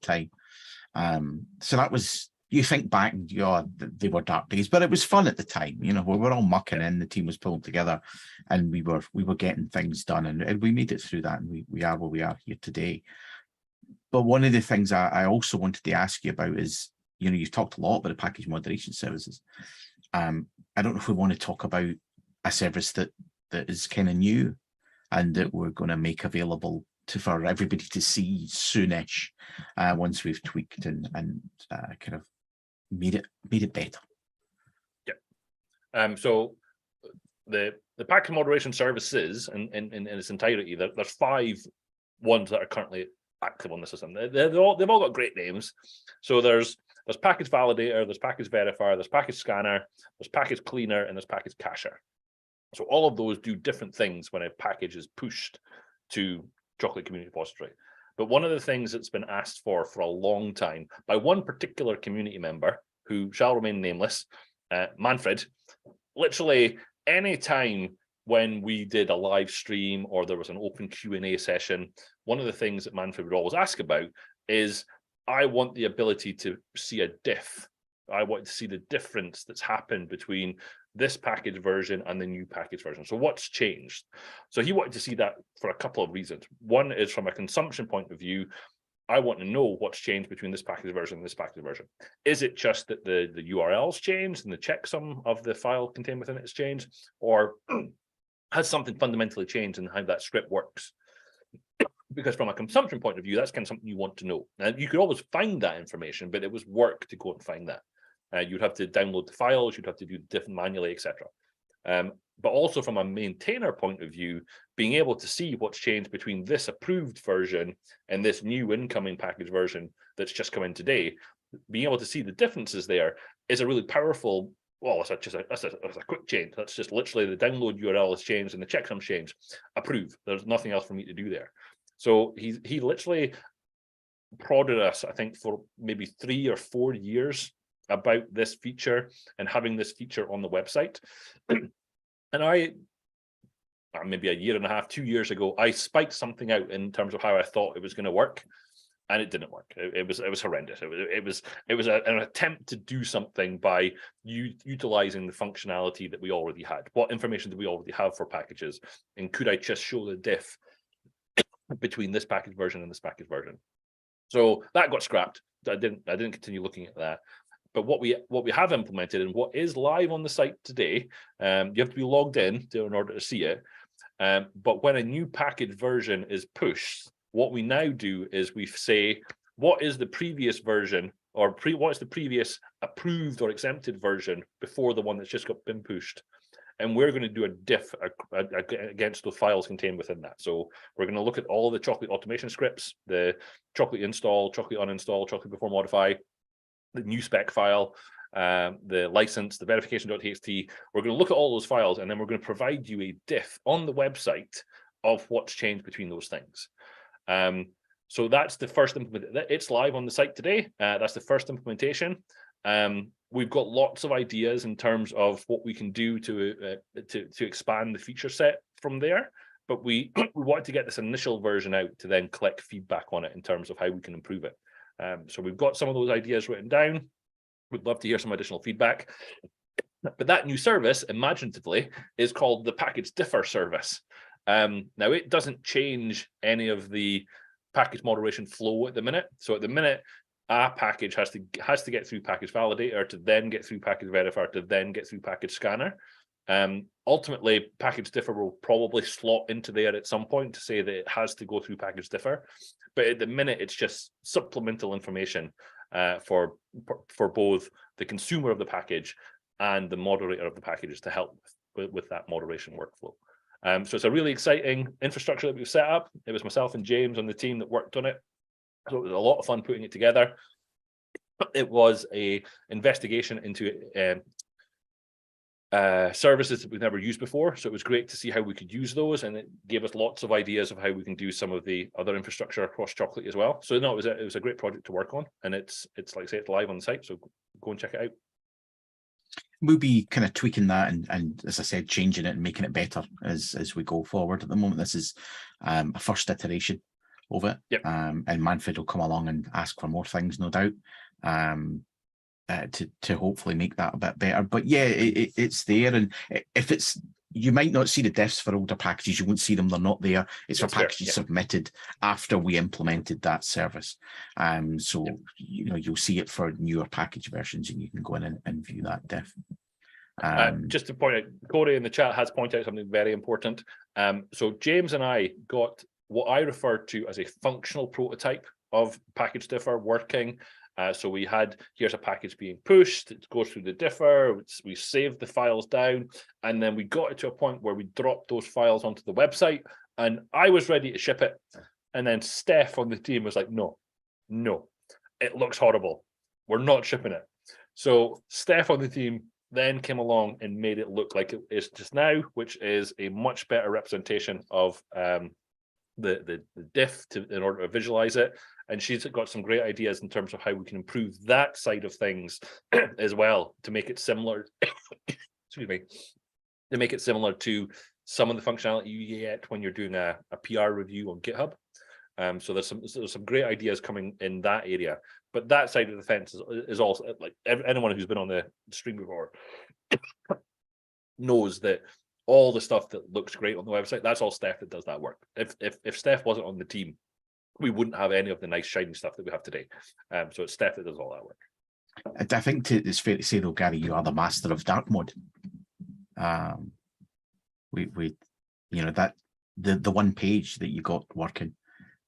time. So that was you think back and they were dark days, but it was fun at the time. We were all mucking in, the team was pulled together, and we were getting things done, and we made it through that, and we are where we are here today. But one of the things I also wanted to ask you about is, you've talked a lot about the package moderation services. I don't know if we want to talk about a service that is kind of new and that we're going to make available for everybody to see soonish, once we've tweaked and kind of made it better. Yeah. So the package moderation services in its entirety, there's 5 ones that are currently active on the system. They've all got great names. So there's package validator, there's package verifier, there's package scanner, there's package cleaner, and there's package cacher. So all of those do different things when a package is pushed to Chocolatey Community Repository. But one of the things that's been asked for a long time by one particular community member, who shall remain nameless, Manfred, literally any time when we did a live stream or there was an open Q&A session, one of the things that Manfred would always ask about is, I want the ability to see a diff. I want to see the difference that's happened between this package version and the new package version. So what's changed? So he wanted to see that for a couple of reasons. One is from a consumption point of view. I want to know what's changed between this package version and this package version. Is it just that the URL's changed and the checksum of the file contained within it has changed, or has something fundamentally changed in how that script works? Because from a consumption point of view, that's kind of something you want to know. Now, you could always find that information, but it was work to go and find that. You'd have to download the files, you'd have to do different manually, etc. But also from a maintainer point of view, being able to see what's changed between this approved version and this new incoming package version that's just come in today, being able to see the differences there is a really powerful, well, that's a quick change. That's just literally the download URL has changed and the checksum's changed. Approve. There's nothing else for me to do there. So he literally prodded us, I think, for maybe 3 or 4 years about this feature and having this feature on the website. And I, maybe a year and a half, 2 years ago, I spiked something out in terms of how I thought it was going to work, and it didn't work. It was horrendous. It was an attempt to do something by utilizing the functionality that we already had. What information do we already have for packages, and could I just show the diff between this package version and this package version? So that got scrapped. I didn't continue looking at that. But what we have implemented and what is live on the site today, you have to be logged in in order to see it. But when a new package version is pushed, what we now do is we say, what is the previous version, or what is the previous approved or exempted version before the one that's just been pushed? And we're going to do a diff against the files contained within that. So we're going to look at all the Chocolatey automation scripts, the Chocolatey install, Chocolatey uninstall, Chocolatey before modify, the new spec file, the license, the verification.txt. We're going to look at all those files, and then we're going to provide you a diff on the website of what's changed between those things. So that's the first implementation. It's live on the site today. That's the first implementation. We've got lots of ideas in terms of what we can do to expand the feature set from there. But we wanted to get this initial version out to then collect feedback on it in terms of how we can improve it. So we've got some of those ideas written down. We'd love to hear some additional feedback. But that new service, imaginatively, is called the package differ service. Now, it doesn't change any of the package moderation flow at the minute. So at the minute, a package has to get through package validator, to then get through package verifier, to then get through package scanner. Ultimately, package differ will probably slot into there at some point to say that it has to go through package differ. But at the minute, it's just supplemental information for both the consumer of the package and the moderator of the packages to help with that moderation workflow. So it's a really exciting infrastructure that we've set up. It was myself and James on the team that worked on it. So it was a lot of fun putting it together. It was a investigation into services that we've never used before. So it was great to see how we could use those, and it gave us lots of ideas of how we can do some of the other infrastructure across Chocolatey as well. So no, it was a great project to work on, and it's like I say, it's live on the site. So go and check it out. We'll be kind of tweaking that and as I said, changing it and making it better as we go forward. At the moment, this is a first iteration of it. Yep. And Manfred will come along and ask for more things, no doubt. to hopefully make that a bit better. But yeah, it's there, and if it's, you might not see the diffs for older packages. You won't see them; they're not there. It's for packages submitted after we implemented that service. So you'll see it for newer package versions, and you can go in and view that diff. Just to point out, Corey in the chat has pointed out something very important. So James and I got what I refer to as a functional prototype of package differ working. So we had, here's a package being pushed, it goes through the differ, we saved the files down, and then we got it to a point where we dropped those files onto the website, and I was ready to ship it. And then Steph on the team was like, no, it looks horrible. We're not shipping it. So Steph on the team then came along and made it look like it is just now, which is a much better representation of the diff in order to visualize it. And she's got some great ideas in terms of how we can improve that side of things as well, to make it similar excuse me, to make it similar to some of the functionality you get when you're doing a PR review on GitHub. So there's some great ideas coming in that area, but that side of the fence is also, like, anyone who's been on the stream before knows that all the stuff that looks great on the website, that's all Steph that does that work. If Steph wasn't on the team, we wouldn't have any of the nice shiny stuff that we have today. So it's Steph that does all that work. I think it's fair to say though, Gary, you are the master of dark mode. We that the one page that you got working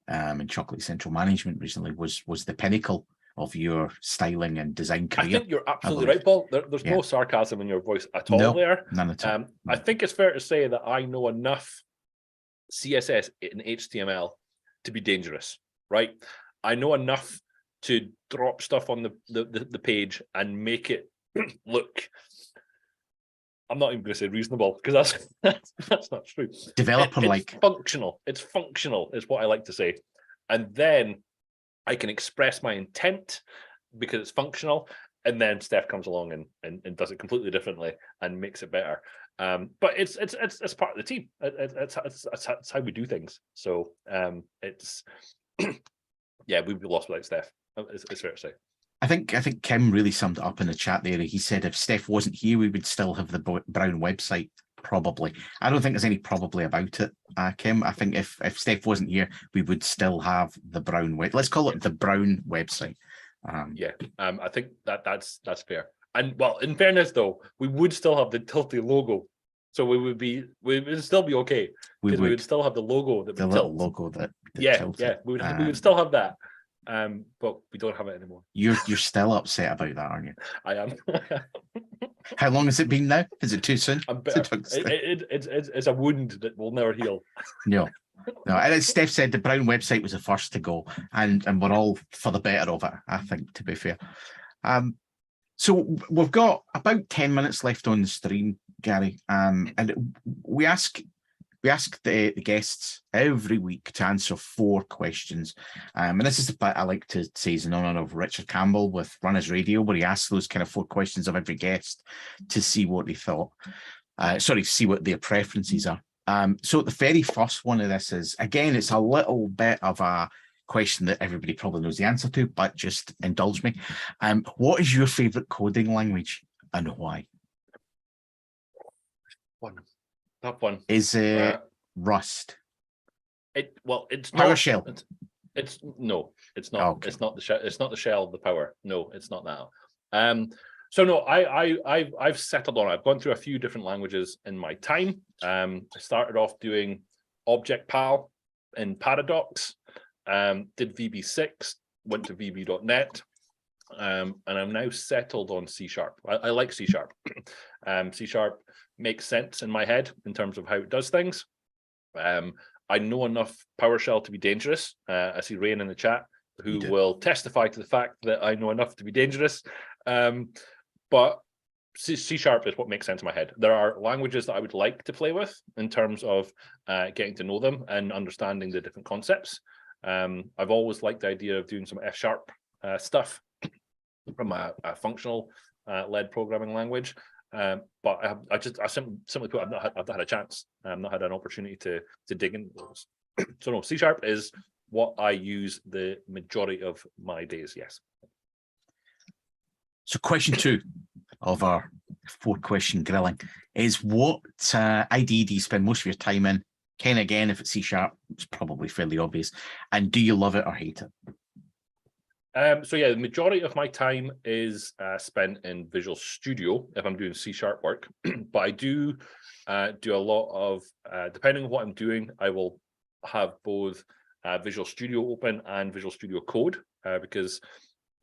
in Chocolatey Central Management recently was the pinnacle of your styling and design career. I think you're absolutely right, Paul. There's no sarcasm in your voice at all there. None at all. I think it's fair to say that I know enough CSS and HTML to be dangerous, right? I know enough to drop stuff on the page and make it look, I'm not even going to say reasonable, because that's not true. Developer-like. It's functional. It's functional is what I like to say. And then I can express my intent because it's functional. And then Steph comes along and does it completely differently and makes it better. But it's part of the team. It's how we do things. So it's yeah, we'd be lost without Steph. It's fair to say. I think Kim really summed it up in the chat there. He said if Steph wasn't here, we would still have the brown website. Probably. I don't think there's any probably about it, Kim. I think if Steph wasn't here, we would still have the brown web. Let's call it the brown website. I think that's fair. And well, in fairness though, we would still have the Tilty logo, so we would still be okay, because we would still have the logo that would tilt. Logo that we would still have that. But we don't have it anymore. You're still upset about that, aren't you? I am. How long has it been now? Is it too soon? It's a wound that will never heal. No. And as Steph said, the brown website was the first to go, and we're all for the better of it, I think, to be fair. So we've got about 10 minutes left on the stream, Gary, and we ask the guests every week to answer 4 questions. And this is the bit I like to say is in honor of Richard Campbell with Runners Radio, where he asks those kind of 4 questions of every guest to see what they thought. To see what their preferences are. So the very first one of this is, again, it's a little bit of a question that everybody probably knows the answer to, but just indulge me. What is your favorite coding language and why? That one is Rust. It's PowerShell. It's no, it's not. Okay. It's not the shell. It's not the shell of the power. No, it's not that. So no, I've settled on. I've gone through a few different languages in my time. I started off doing Object-Pal and Paradox. Did VB6. Went to VB.net. And I'm now settled on C#. I like C#. C# makes sense in my head in terms of how it does things. I know enough PowerShell to be dangerous. I see Rain in the chat who will testify to the fact that I know enough to be dangerous. But C# is what makes sense in my head. There are languages that I would like to play with in terms of getting to know them and understanding the different concepts. I've always liked the idea of doing some F# stuff from a functional led programming language. But I simply put, I've not had a chance. I've not had an opportunity to dig into those. So no, C# is what I use the majority of my days. Yes. So question 2 of our 4-question grilling is, what IDE do you spend most of your time in? Ken, again, if it's C#, it's probably fairly obvious. And do you love it or hate it? So yeah, the majority of my time is spent in Visual Studio if I'm doing C# work, but I do do a lot of, depending on what I'm doing, I will have both Visual Studio open and Visual Studio Code, because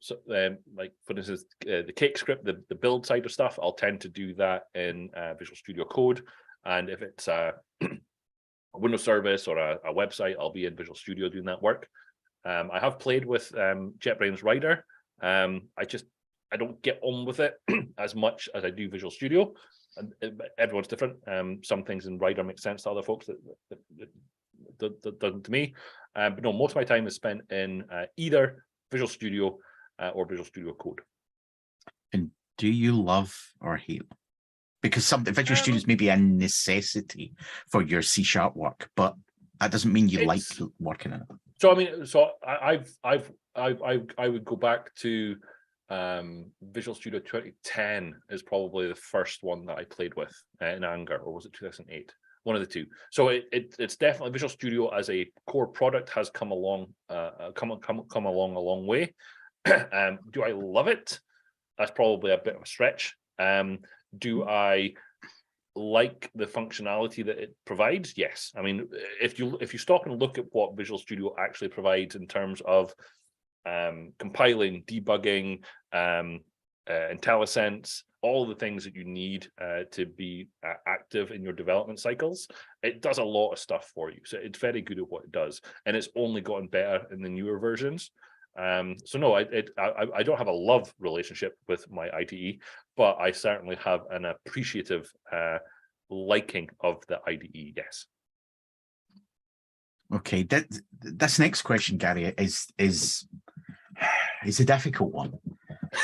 so like for instance, the cake script, the build side of stuff, I'll tend to do that in Visual Studio Code. And if it's a Windows service or a website, I'll be in Visual Studio doing that work. I have played with JetBrains Rider. I don't get on with it as much as I do Visual Studio. And everyone's different. Some things in Rider make sense to other folks that doesn't to me. But no, most of my time is spent in either Visual Studio or Visual Studio Code. And do you love or hate? Because some Visual Studio is maybe a necessity for your C# work, but that doesn't mean you like working in it. So I mean, so I would go back to Visual Studio 2010 is probably the first one that I played with in anger, or was it 2008? One of the two. So it's definitely Visual Studio as a core product has come along come along a long way. Do I love it? That's probably a bit of a stretch. Do I like the functionality that it provides? Yes. I mean, if you stop and look at what Visual Studio actually provides in terms of compiling, debugging, IntelliSense, all the things that you need to be active in your development cycles, it does a lot of stuff for you. So it's very good at what it does, and it's only gotten better in the newer versions. So no, I don't have a love relationship with my IDE, but I certainly have an appreciative liking of the IDE. Yes. Okay, this next question, Gary, is a difficult one.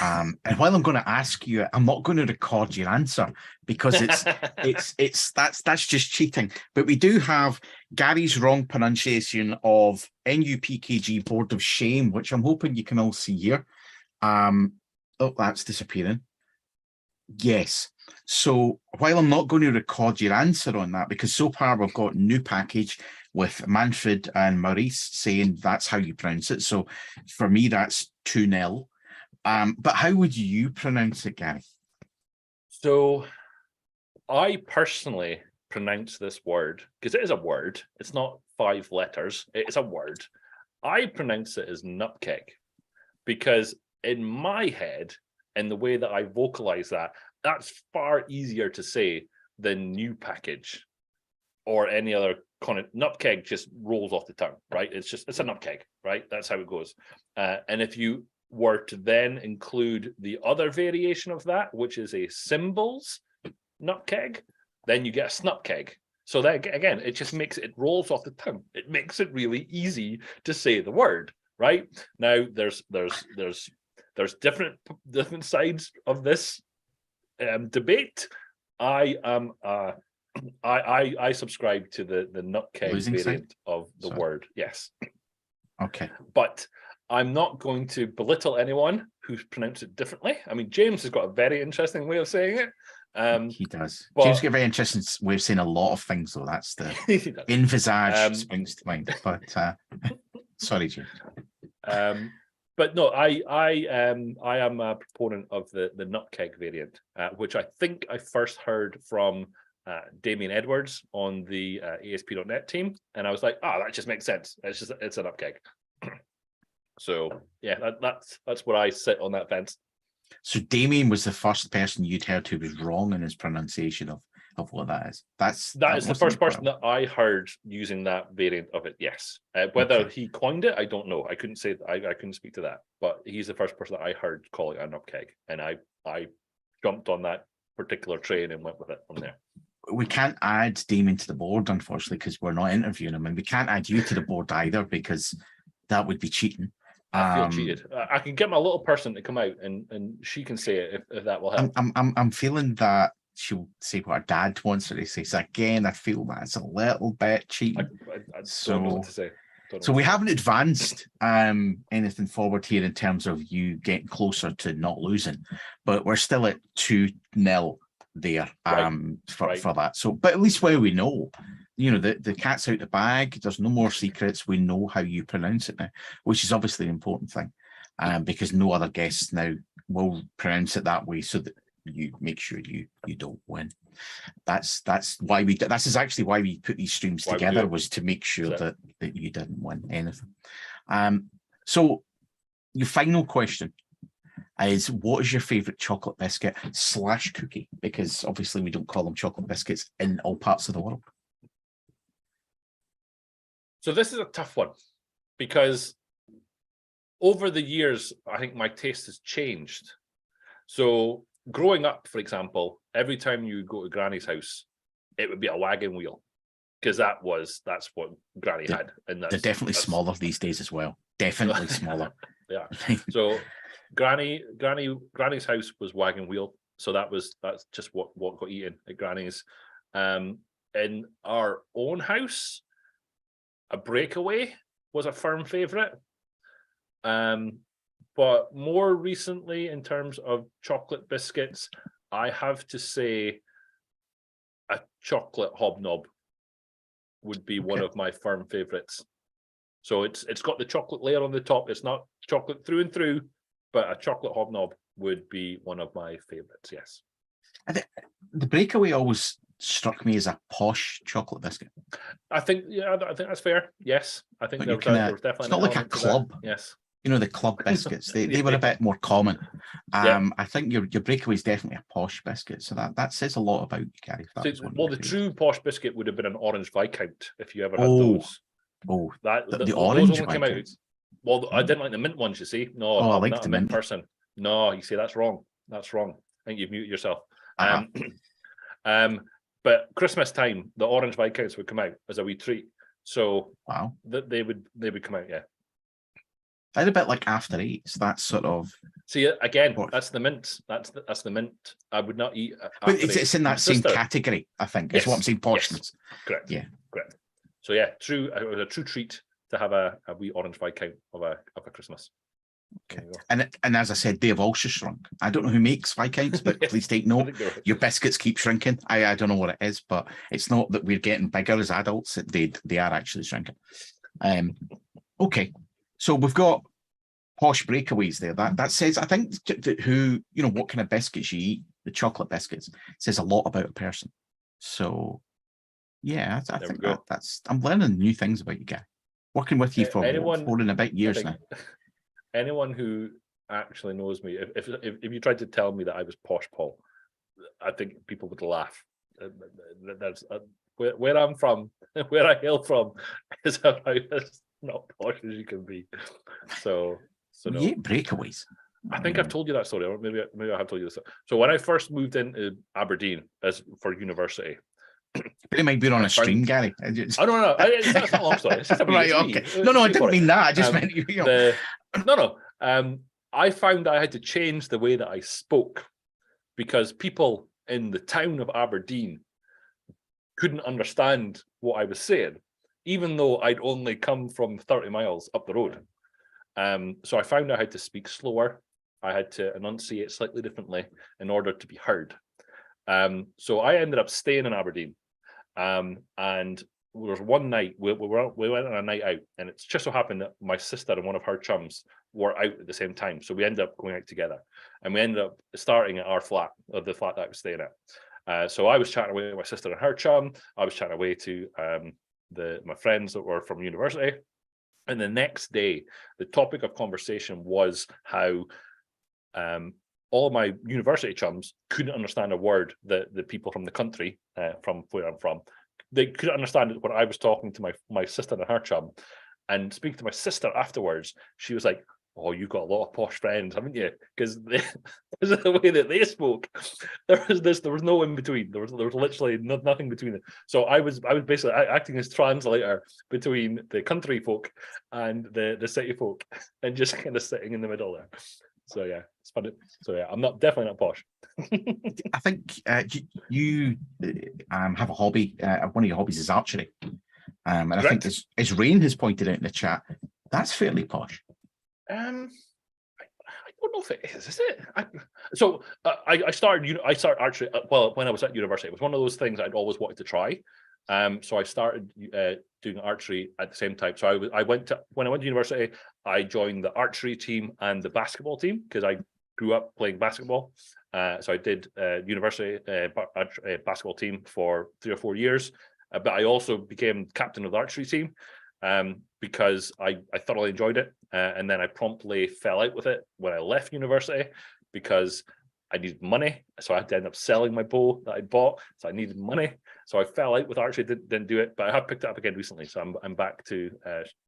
And while I'm going to ask you, I'm not going to record your answer because that's just cheating. But we do have Gary's wrong pronunciation of NUPKG Board of Shame, which I'm hoping you can all see here. Oh, that's disappearing. Yes. So while I'm not going to record your answer on that, because so far we've got new package with Manfred and Maurice saying that's how you pronounce it. So for me, that's 2-0. But how would you pronounce it, Gary? So I personally pronounce this word, because it is a word. It's not 5 letters. It's a word. I pronounce it as nutkeg, because in my head, and the way that I vocalize that, that's far easier to say than new package or any other nutkeg just rolls off the tongue, right? It's a nutkeg, right? That's how it goes. And if you were to then include the other variation of that, which is a symbols nutkeg, then you get a snupkeg. So that again, it just makes it rolls off the tongue. It makes it really easy to say the word, right? Now there's different sides of this debate. I subscribe to the nutkeg Losing variant side? of the word. Yes. Okay. But I'm not going to belittle anyone who's pronounced it differently. I mean, James has got a very interesting way of saying it. He does. But James got a very interesting way of saying a lot of things, though. That's the envisage springs to mind. But sorry, James. But no, I am a proponent of the nutkeg variant, which I think I first heard from Damien Edwards on the ASP.NET team, and I was like, oh, that just makes sense. It's a nutkeg. So yeah, that's where I sit on that fence. So Damien was the first person you'd heard who was wrong in his pronunciation of what that is. That is the first person that I heard using that variant of it. Yes, whether he coined it, I don't know. I couldn't say. I couldn't speak to that. But he's the first person that I heard calling it a nutkeg, and I jumped on that particular train and went with it from there. We can't add Damien to the board, unfortunately, because we're not interviewing him, and we can't add you to the board either because that would be cheating. I feel cheated. I can get my little person to come out and she can say it if that will help. I'm feeling that she'll say what her dad wants her to say. So again, I feel that's a little bit cheating. I don't know what to say. So we haven't advanced anything forward here in terms of you getting closer to not losing, but we're still at 2-0 there for that. So, but at least where we know, you know, the cat's out the bag. There's no more secrets. We know how you pronounce it now, which is obviously an important thing, because no other guests now will pronounce it that way, so that you make sure you don't win. That's why we. This is actually why we put these streams together, was to make sure that you didn't win anything. So your final question is, what is your favorite chocolate biscuit / cookie? Because obviously we don't call them chocolate biscuits in all parts of the world. So this is a tough one, because over the years, I think my taste has changed. So growing up, for example, every time you go to Granny's house, it would be a wagon wheel, because that's what Granny had. And they're definitely smaller these days as well. Definitely smaller. Yeah. So Granny's house was wagon wheel. So that's just what got eaten at Granny's. In our own house, a breakaway was a firm favorite. But more recently, in terms of chocolate biscuits, I have to say a chocolate hobnob would be one of my firm favorites. So it's got the chocolate layer on the top. It's not chocolate through and through, but a chocolate hobnob would be one of my favorites. Yes. The breakaway always struck me as a posh chocolate biscuit. I think that's fair. Yes, I think there was definitely. It's not like a club. Yes. You know, the club biscuits, they were a bit more common. I think your breakaway is definitely a posh biscuit. So that says a lot about you, Gary. The true posh biscuit would have been an orange Viscount, if you ever had those. Oh, the orange those only came out. Well, I didn't like the mint ones, you see. No, I'm not a mint person. No, you see, that's wrong. That's wrong. I think you've muted yourself. But Christmas time, the orange Viscounts would come out as a wee treat. So wow, they would come out, yeah. That's a bit like After Eights. That's sort of. See, again, that's the mint. That's the mint. I would not eat. But it's in that same category, I think. Is what I'm saying. Poshness. Yes. Correct. Yeah. Correct. So yeah, it was a true treat to have a wee orange Viscount of a Christmas. Okay. And as I said, they've also shrunk. I don't know who makes Viscounts, but please take note. Your biscuits keep shrinking. I don't know what it is, but it's not that we're getting bigger as adults. They are actually shrinking. Okay. So we've got posh breakaways there. That says, I think, who, you know, what kind of biscuits you eat, the chocolate biscuits, says a lot about a person. So, yeah, I think I'm learning new things about you, guy. Working with you for 4 and a bit years now. Anyone who actually knows me, if you tried to tell me that I was posh, Paul, I think people would laugh. That's where I'm from, where I hail from, is about as not posh as you can be. So no. Yeah, breakaways. I think I've told you that story, or maybe I have told you this. So when I first moved into Aberdeen for university, it might be on a stream, Gary. I don't know. That's not a long story. It's just right, okay. No, I didn't mean that. I just meant you. No. I found I had to change the way that I spoke, because people in the town of Aberdeen couldn't understand what I was saying, even though I'd only come from 30 miles up the road. So I found I had to speak slower. I had to enunciate slightly differently in order to be heard. So I ended up staying in Aberdeen. And there was one night, we went on a night out, and it's just so happened that my sister and one of her chums were out at the same time. So we ended up going out together, and we ended up starting at our flat, or the flat that I was staying at. So I was chatting away with my sister and her chum. I was chatting away to my friends that were from university. And the next day, the topic of conversation was how all my university chums couldn't understand a word that the people from the country, from where I'm from, they couldn't understand it when I was talking to my sister and her chum. And speaking to my sister afterwards, she was like, "Oh, you've got a lot of posh friends, haven't you?" Because the way that they spoke, there was no in between. There was literally nothing between it. So I was basically acting as translator between the country folk and the city folk, and just kind of sitting in the middle there. So yeah, it's funny. So yeah, I'm definitely not posh. I think you have a hobby. One of your hobbies is archery. And I think as Rain has pointed out in the chat, that's fairly posh. I don't know if it is it? I started archery. Well, when I was at university, it was one of those things I'd always wanted to try. So I started doing archery at the same time. So when I went to university, I joined the archery team and the basketball team because I grew up playing basketball. So I did university basketball team for 3 or 4 years, but I also became captain of the archery team because I thoroughly enjoyed it. And then I promptly fell out with it when I left university because I needed money. So I had to end up selling my bow that I bought. So I needed money. So I fell out with archery, didn't do it, but I have picked it up again recently. So I'm back to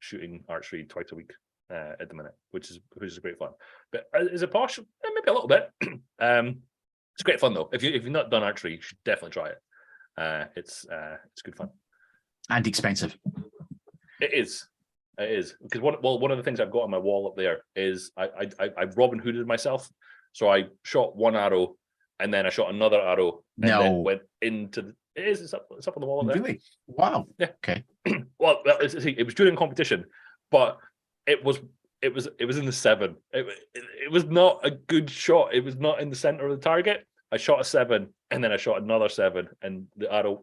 shooting archery twice a week at the minute, which is great fun. But is it posh? Maybe a little bit. It's great fun though. If you've not done archery, you should definitely try it. It's good fun. And expensive. It is because one of the things I've got on my wall up there is I've Robin Hooded myself. So I shot one arrow and then I shot another arrow and then went into it's up on the wall up there. Really? Wow. Yeah. Okay. Well, it was during competition, but it was in the 7. It was not a good shot. It was not in the center of the target. I shot a 7 and then I shot another 7 and the arrow.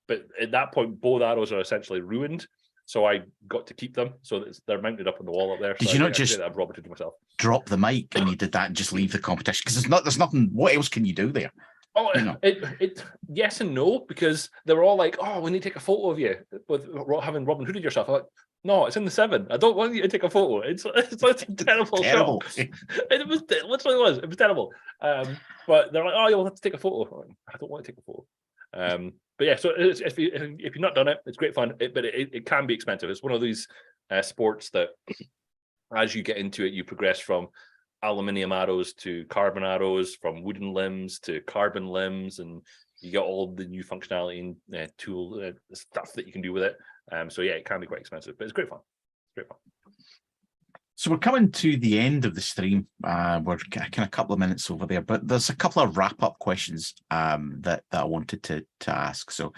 But at that point, both arrows are essentially ruined. So I got to keep them. So they're mounted up on the wall up there. Did so you not just I've Roberted myself? Drop the mic and you did that and just leave the competition? Because there's nothing. What else can you do there? Oh, it yes and no, because they were all like, "Oh, we need to take a photo of you with having Robin Hooded yourself." I'm like, "No, it's in the 7. I don't want you to take a photo. It's a terrible shot." It literally was. It was terrible. But they're like, "Oh, you'll have to take a photo." Like, I don't want to take a photo. But yeah, so if you've not done it, it's great fun. But it can be expensive. It's one of these sports that, as you get into it, you progress from aluminium arrows to carbon arrows, from wooden limbs to carbon limbs, and you get all the new functionality and tool stuff that you can do with it. So yeah, it can be quite expensive, but it's great fun. It's great fun. So we're coming to the end of the stream. We're kind of a couple of minutes over there, but there's a couple of wrap-up questions that I wanted to ask. So,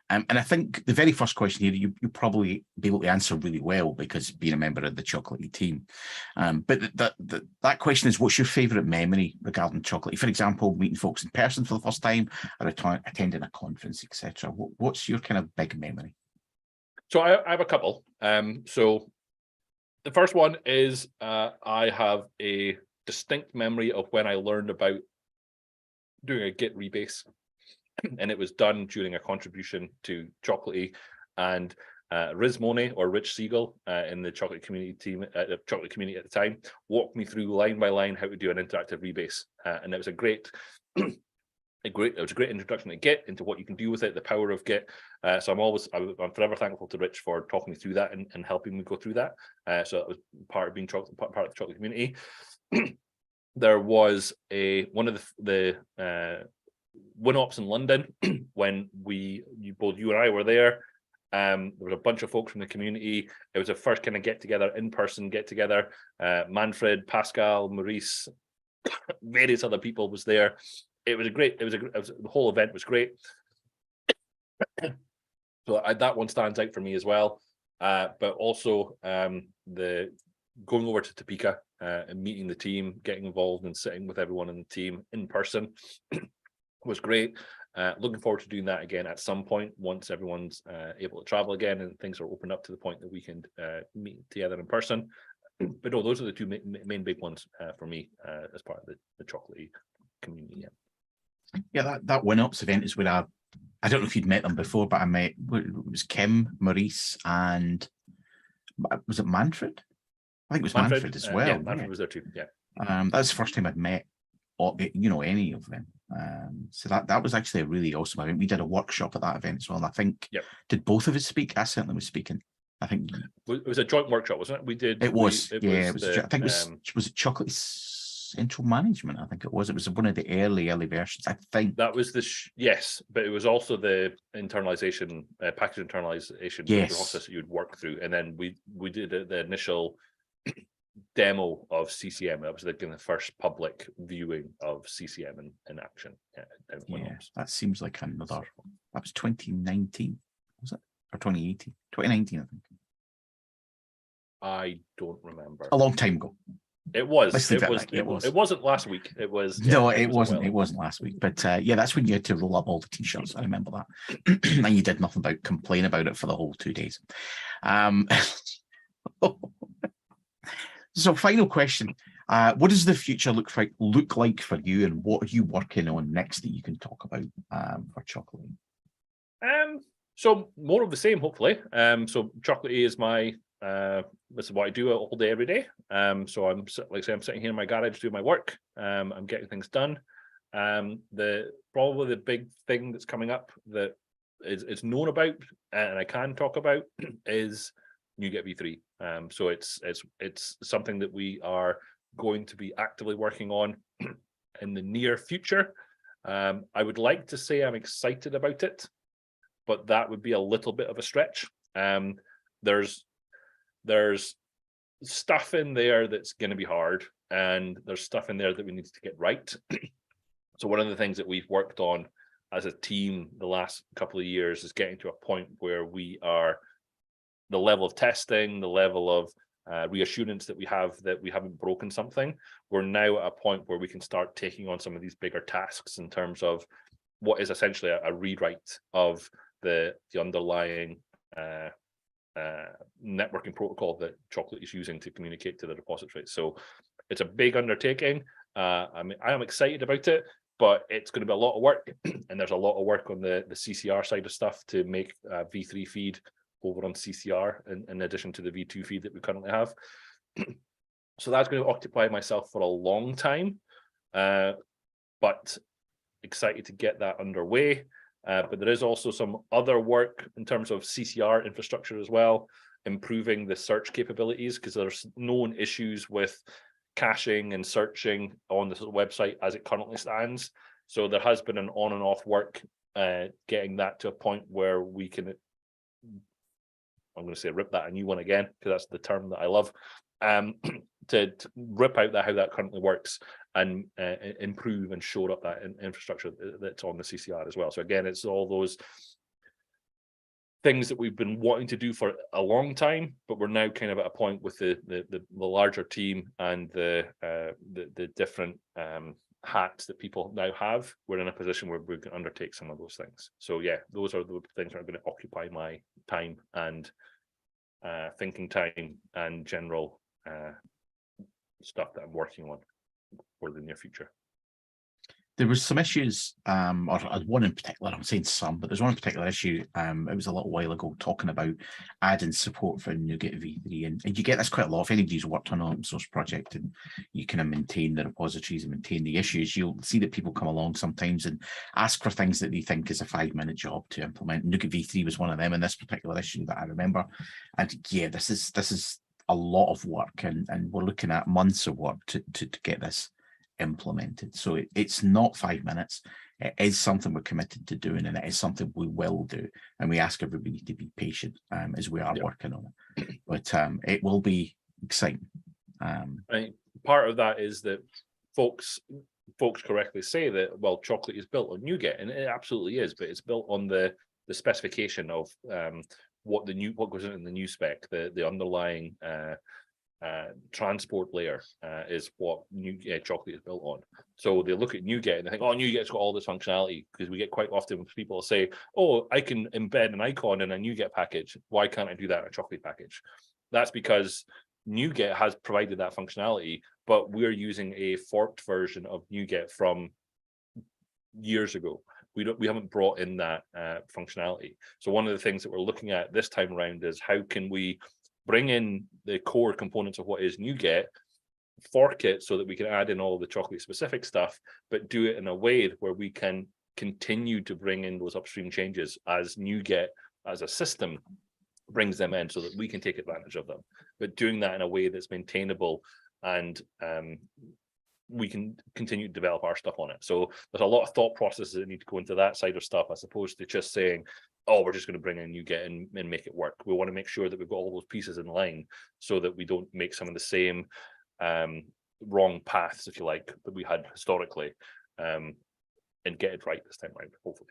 and I think the very first question here, you probably be able to answer really well because being a member of the Chocolatey team. But that question is, what's your favourite memory regarding Chocolatey? For example, meeting folks in person for the first time, or attending a conference, etc. What's your kind of big memory? So I have a couple. So the first one is I have a distinct memory of when I learned about doing a Git rebase. And it was done during a contribution to Chocolatey, and Riz Money or Rich Siegel in the Chocolate community team, Chocolate community at the time, walked me through line by line how to do an interactive rebase, and it was a great introduction to Git, into what you can do with it, the power of Git. So I'm forever thankful to Rich for talking me through that and helping me go through that. So that was part of being part of the Chocolate community. There was one of the WinOps in London when both you and I were there. There was a bunch of folks from the community. It was the first kind of in-person get together. Manfred, Pascal, Maurice, various other people was there. It was the whole event was great. So that one stands out for me as well. But also the going over to Topeka and meeting the team, getting involved and sitting with everyone in the team in person was great. Looking forward to doing that again at some point once everyone's able to travel again and things are opened up to the point that we can meet together in person. But no, those are the two main big ones for me as part of the Chocolatey community. Yeah, that WinOps event is where I don't know if you'd met them before, but it was Kim, Maurice, and was it Manfred? I think it was Manfred as well. Yeah, Manfred was there too. Yeah, that was the first time I'd met, any of them. So that was actually a really awesome event. We did a workshop at that event as well, and I think did both of us speak? I certainly was speaking. I think it was a joint workshop, wasn't it? We did. It was. I think it was Chocolate Central Management. I think it was. It was one of the early versions. I think that was yes, but it was also the internalization, package internalization process that you'd work through, and then we did the initial demo of CCM. That was the first public viewing of CCM in action. That seems like another. That was 2019, was it? for 2018, 2019, I think. I don't remember. A long time ago. It was. Let's leave It it was. at that. It was. It wasn't last week. It was. No, yeah, it was wasn't. It wasn't last week. But yeah, that's when you had to roll up all the t-shirts. I remember that. And you did nothing but complain about it for the whole 2 days. So final question. What does the future look like for you, and what are you working on next that you can talk about for Chocolatey? So more of the same, hopefully. So Chocolatey is my this is what I do all day, every day. So I'm like I say, I'm sitting here in my garage doing my work. I'm getting things done. Probably the big thing that's coming up that is known about and I can talk about is NuGet V3. So it's something that we are going to be actively working on in the near future. I would like to say I'm excited about it, but that would be a little bit of a stretch. There's stuff in there that's going to be hard, and there's stuff in there that we need to get right. So one of the things that we've worked on as a team the last couple of years is getting to a point where we are the level of testing, the level of reassurance that we haven't broken something. We're now at a point where we can start taking on some of these bigger tasks in terms of what is essentially a rewrite of the underlying networking protocol that Chocolatey is using to communicate to the repository. So it's a big undertaking. I am excited about it, but it's going to be a lot of work, and there's a lot of work on the CCR side of stuff to make V3 feed over on CCR in addition to the V2 feed that we currently have. So that's going to occupy myself for a long time, but excited to get that underway. But there is also some other work in terms of CCR infrastructure as well, improving the search capabilities, because there's known issues with caching and searching on the website as it currently stands. So there has been an on and off work getting that to a point where we can, I'm going to say rip that a new one again, because that's the term that I love, to rip out how that currently works and improve and shore up that infrastructure that's on the CCR as well. So again, it's all those things that we've been wanting to do for a long time, but we're now kind of at a point with the larger team and the different hats that people now have. We're in a position where we can undertake some of those things. So yeah, those are the things that are going to occupy my time and thinking time and general stuff that I'm working on for the near future. There was some issues, or one in particular, I'm saying some, but there's one particular issue, it was a little while ago, talking about adding support for NuGet V3, and you get this quite a lot. If anybody's worked on an open source project and you kind of maintain the repositories and maintain the issues, you'll see that people come along sometimes and ask for things that they think is a 5-minute job to implement. NuGet V3 was one of them in this particular issue that I remember. And yeah, this is a lot of work, and we're looking at months of work to get this implemented. So it's not 5 minutes. It is something we're committed to doing, and it is something we will do, and we ask everybody to be patient as we are working on it. But it will be exciting. I think part of that is that folks correctly say that, well, Chocolatey is built on NuGet, and it absolutely is, but it's built on the specification of what goes in the new spec, the underlying transport layer is what Chocolatey is built on. So they look at NuGet and they think, oh, NuGet's got all this functionality, because we get quite often people say, oh, I can embed an icon in a NuGet package. Why can't I do that in a Chocolatey package? That's because NuGet has provided that functionality, but we're using a forked version of NuGet from years ago. We haven't brought in that functionality. So one of the things that we're looking at this time around is how can we bring in the core components of what is NuGet, fork it so that we can add in all the Chocolatey specific stuff, but do it in a way where we can continue to bring in those upstream changes as NuGet as a system brings them in, so that we can take advantage of them, but doing that in a way that's maintainable and we can continue to develop our stuff on it. So there's a lot of thought processes that need to go into that side of stuff, as opposed to just saying, oh, we're just going to bring in NuGet and make it work. We want to make sure that we've got all those pieces in line, so that we don't make some of the same wrong paths, if you like, that we had historically, and get it right this time around, hopefully.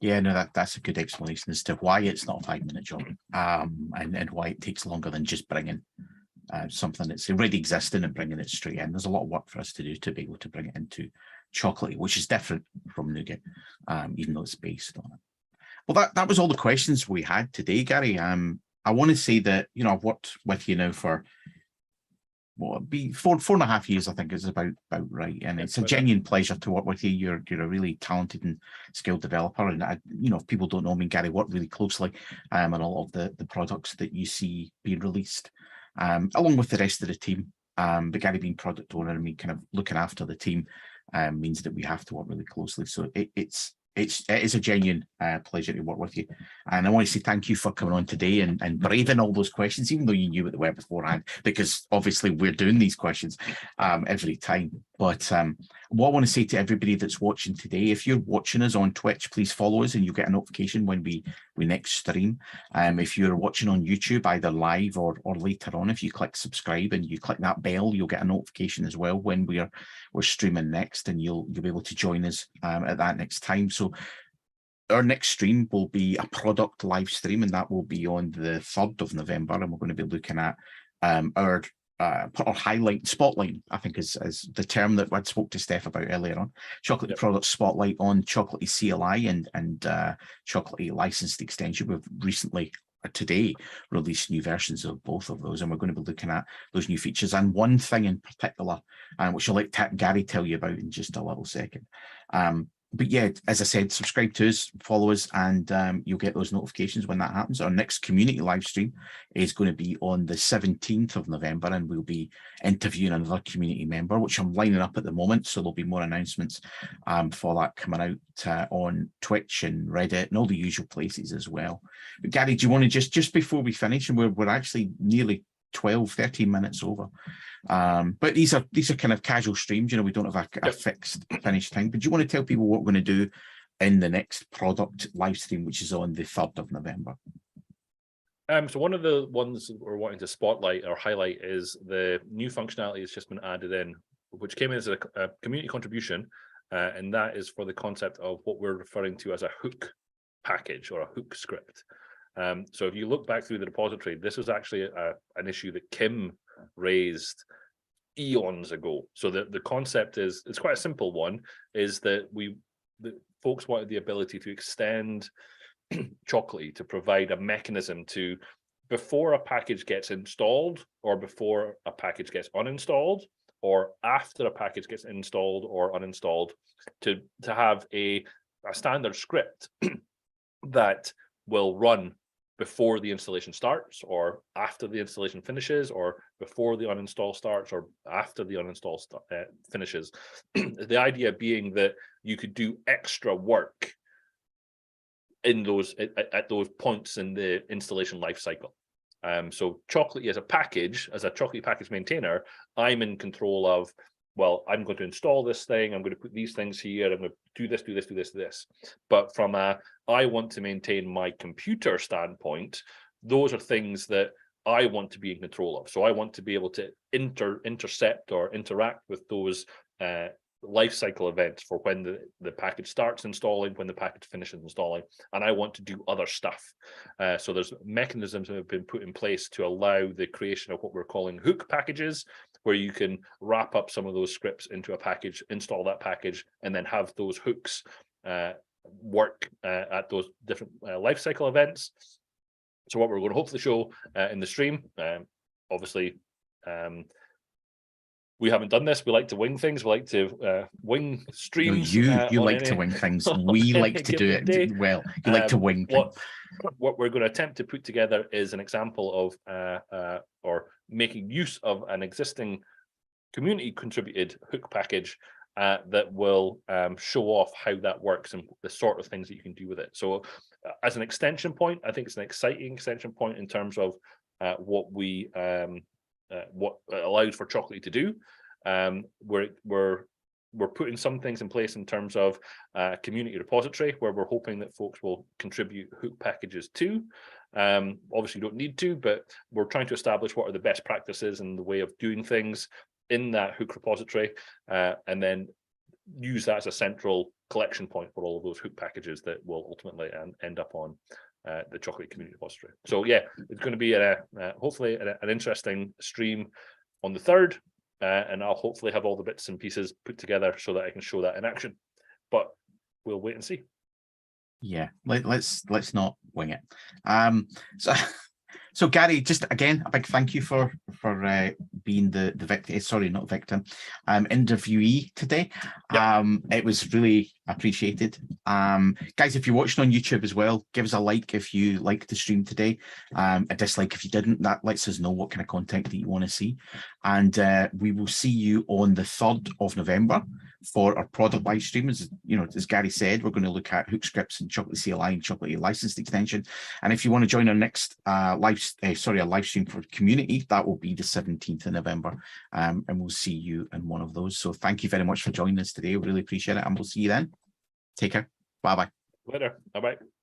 Yeah, no, that's a good explanation as to why it's not a 5-minute job, and why it takes longer than just bringing something that's already existing and bringing it straight in. There's a lot of work for us to do to be able to bring it into Chocolatey, which is different from Nougat, even though it's based on it. Well, that was all the questions we had today, Gary. I want to say that, you know, I've worked with you now for what it'd be 4.5 years, I think is about right. And it's a genuine pleasure to work with you. You're a really talented and skilled developer. And you know, if people don't know me, Gary worked really closely on a lot of the products that you see being released, along with the rest of the team. But Gary being product owner and me kind of looking after the team means that we have to work really closely. So it is a genuine pleasure to work with you. And I want to say thank you for coming on today and braving all those questions, even though you knew what they were beforehand, because obviously we're doing these questions every time. But what I want to say to everybody that's watching today, if you're watching us on Twitch, please follow us and you'll get a notification when we next stream. If you're watching on YouTube, either live or later on, if you click subscribe and you click that bell, you'll get a notification as well when we're streaming next, and you'll be able to join us at that next time. So our next stream will be a product live stream, and that will be on the 3rd of November, and we're going to be looking at our spotlight, I think is the term that I spoke to Steph about earlier on. Chocolatey product spotlight on Chocolatey CLI and Chocolatey licensed extension. We've recently today released new versions of both of those, and we're going to be looking at those new features. And one thing in particular, which I'll let Gary tell you about in just a little second. But yeah, as I said, subscribe to us, follow us, and you'll get those notifications when that happens. Our next community live stream is going to be on the 17th of November, and we'll be interviewing another community member, which I'm lining up at the moment. So there'll be more announcements for that coming out on Twitch and Reddit and all the usual places as well. But Gary, do you want to just before we finish, and we're actually nearly 13 minutes over. But these are kind of casual streams, you know, we don't have a fixed finish time. But do you want to tell people what we're going to do in the next product live stream, which is on the 3rd of November? So one of the ones we're wanting to spotlight or highlight is the new functionality that's just been added in, which came in as a community contribution, and that is for the concept of what we're referring to as a hook package or a hook script. So if you look back through the repository, this was actually an issue that Kim raised eons ago. So the concept is, it's quite a simple one, is that the folks wanted the ability to extend Chocolatey to provide a mechanism to, before a package gets installed or before a package gets uninstalled or after a package gets installed or uninstalled, to have a standard script that will run before the installation starts or after the installation finishes or before the uninstall starts or after the uninstall finishes. The idea being that you could do extra work in those at those points in the installation life cycle. So Chocolatey as a package, as a Chocolatey package maintainer, I'm in control of, well, I'm going to install this thing, I'm going to put these things here, I'm going to do this, do this, do this, do this. But from a, I want to maintain my computer standpoint, those are things that I want to be in control of. So I want to be able to intercept or interact with those life cycle events for when the package starts installing, when the package finishes installing, and I want to do other stuff. So there's mechanisms that have been put in place to allow the creation of what we're calling hook packages, where you can wrap up some of those scripts into a package, install that package, and then have those hooks work at those different life cycle events. So what we're going to hopefully show in the stream, obviously, we haven't done this. We like to wing things. We like to wing streams. No, you like to wing things. We like to do it well. You like to wing things. What we're going to attempt to put together is an example of or making use of an existing community contributed hook package that will show off how that works and the sort of things that you can do with it. So as an extension point, I think it's an exciting extension point in terms of what it allows for Chocolatey to do. We're putting some things in place in terms of community repository, where we're hoping that folks will contribute hook packages to. Obviously, you don't need to, but we're trying to establish what are the best practices and the way of doing things in that hook repository, and then use that as a central collection point for all of those hook packages that will ultimately end up on the Chocolatey Community Repository. So yeah, it's going to be hopefully an interesting stream on the 3rd, and I'll hopefully have all the bits and pieces put together so that I can show that in action. But we'll wait and see. Yeah, let's not wing it. So Gary, just again, a big thank you for being the victim, sorry, not victim, interviewee today. Yep. It was really appreciated. Guys, if you're watching on YouTube as well, give us a like if you liked the stream today. A dislike if you didn't. That lets us know what kind of content that you want to see. And we will see you on the 3rd of November for our product live stream. As you know, as Gary said, we're going to look at hook scripts and Chocolatey CLI and Chocolatey licensed extension. And if you want to join our next live stream for community, that will be the 17th of November. And we'll see you in one of those. So thank you very much for joining us today. We really appreciate it. And we'll see you then. Take care. Bye-bye. Later. Bye-bye.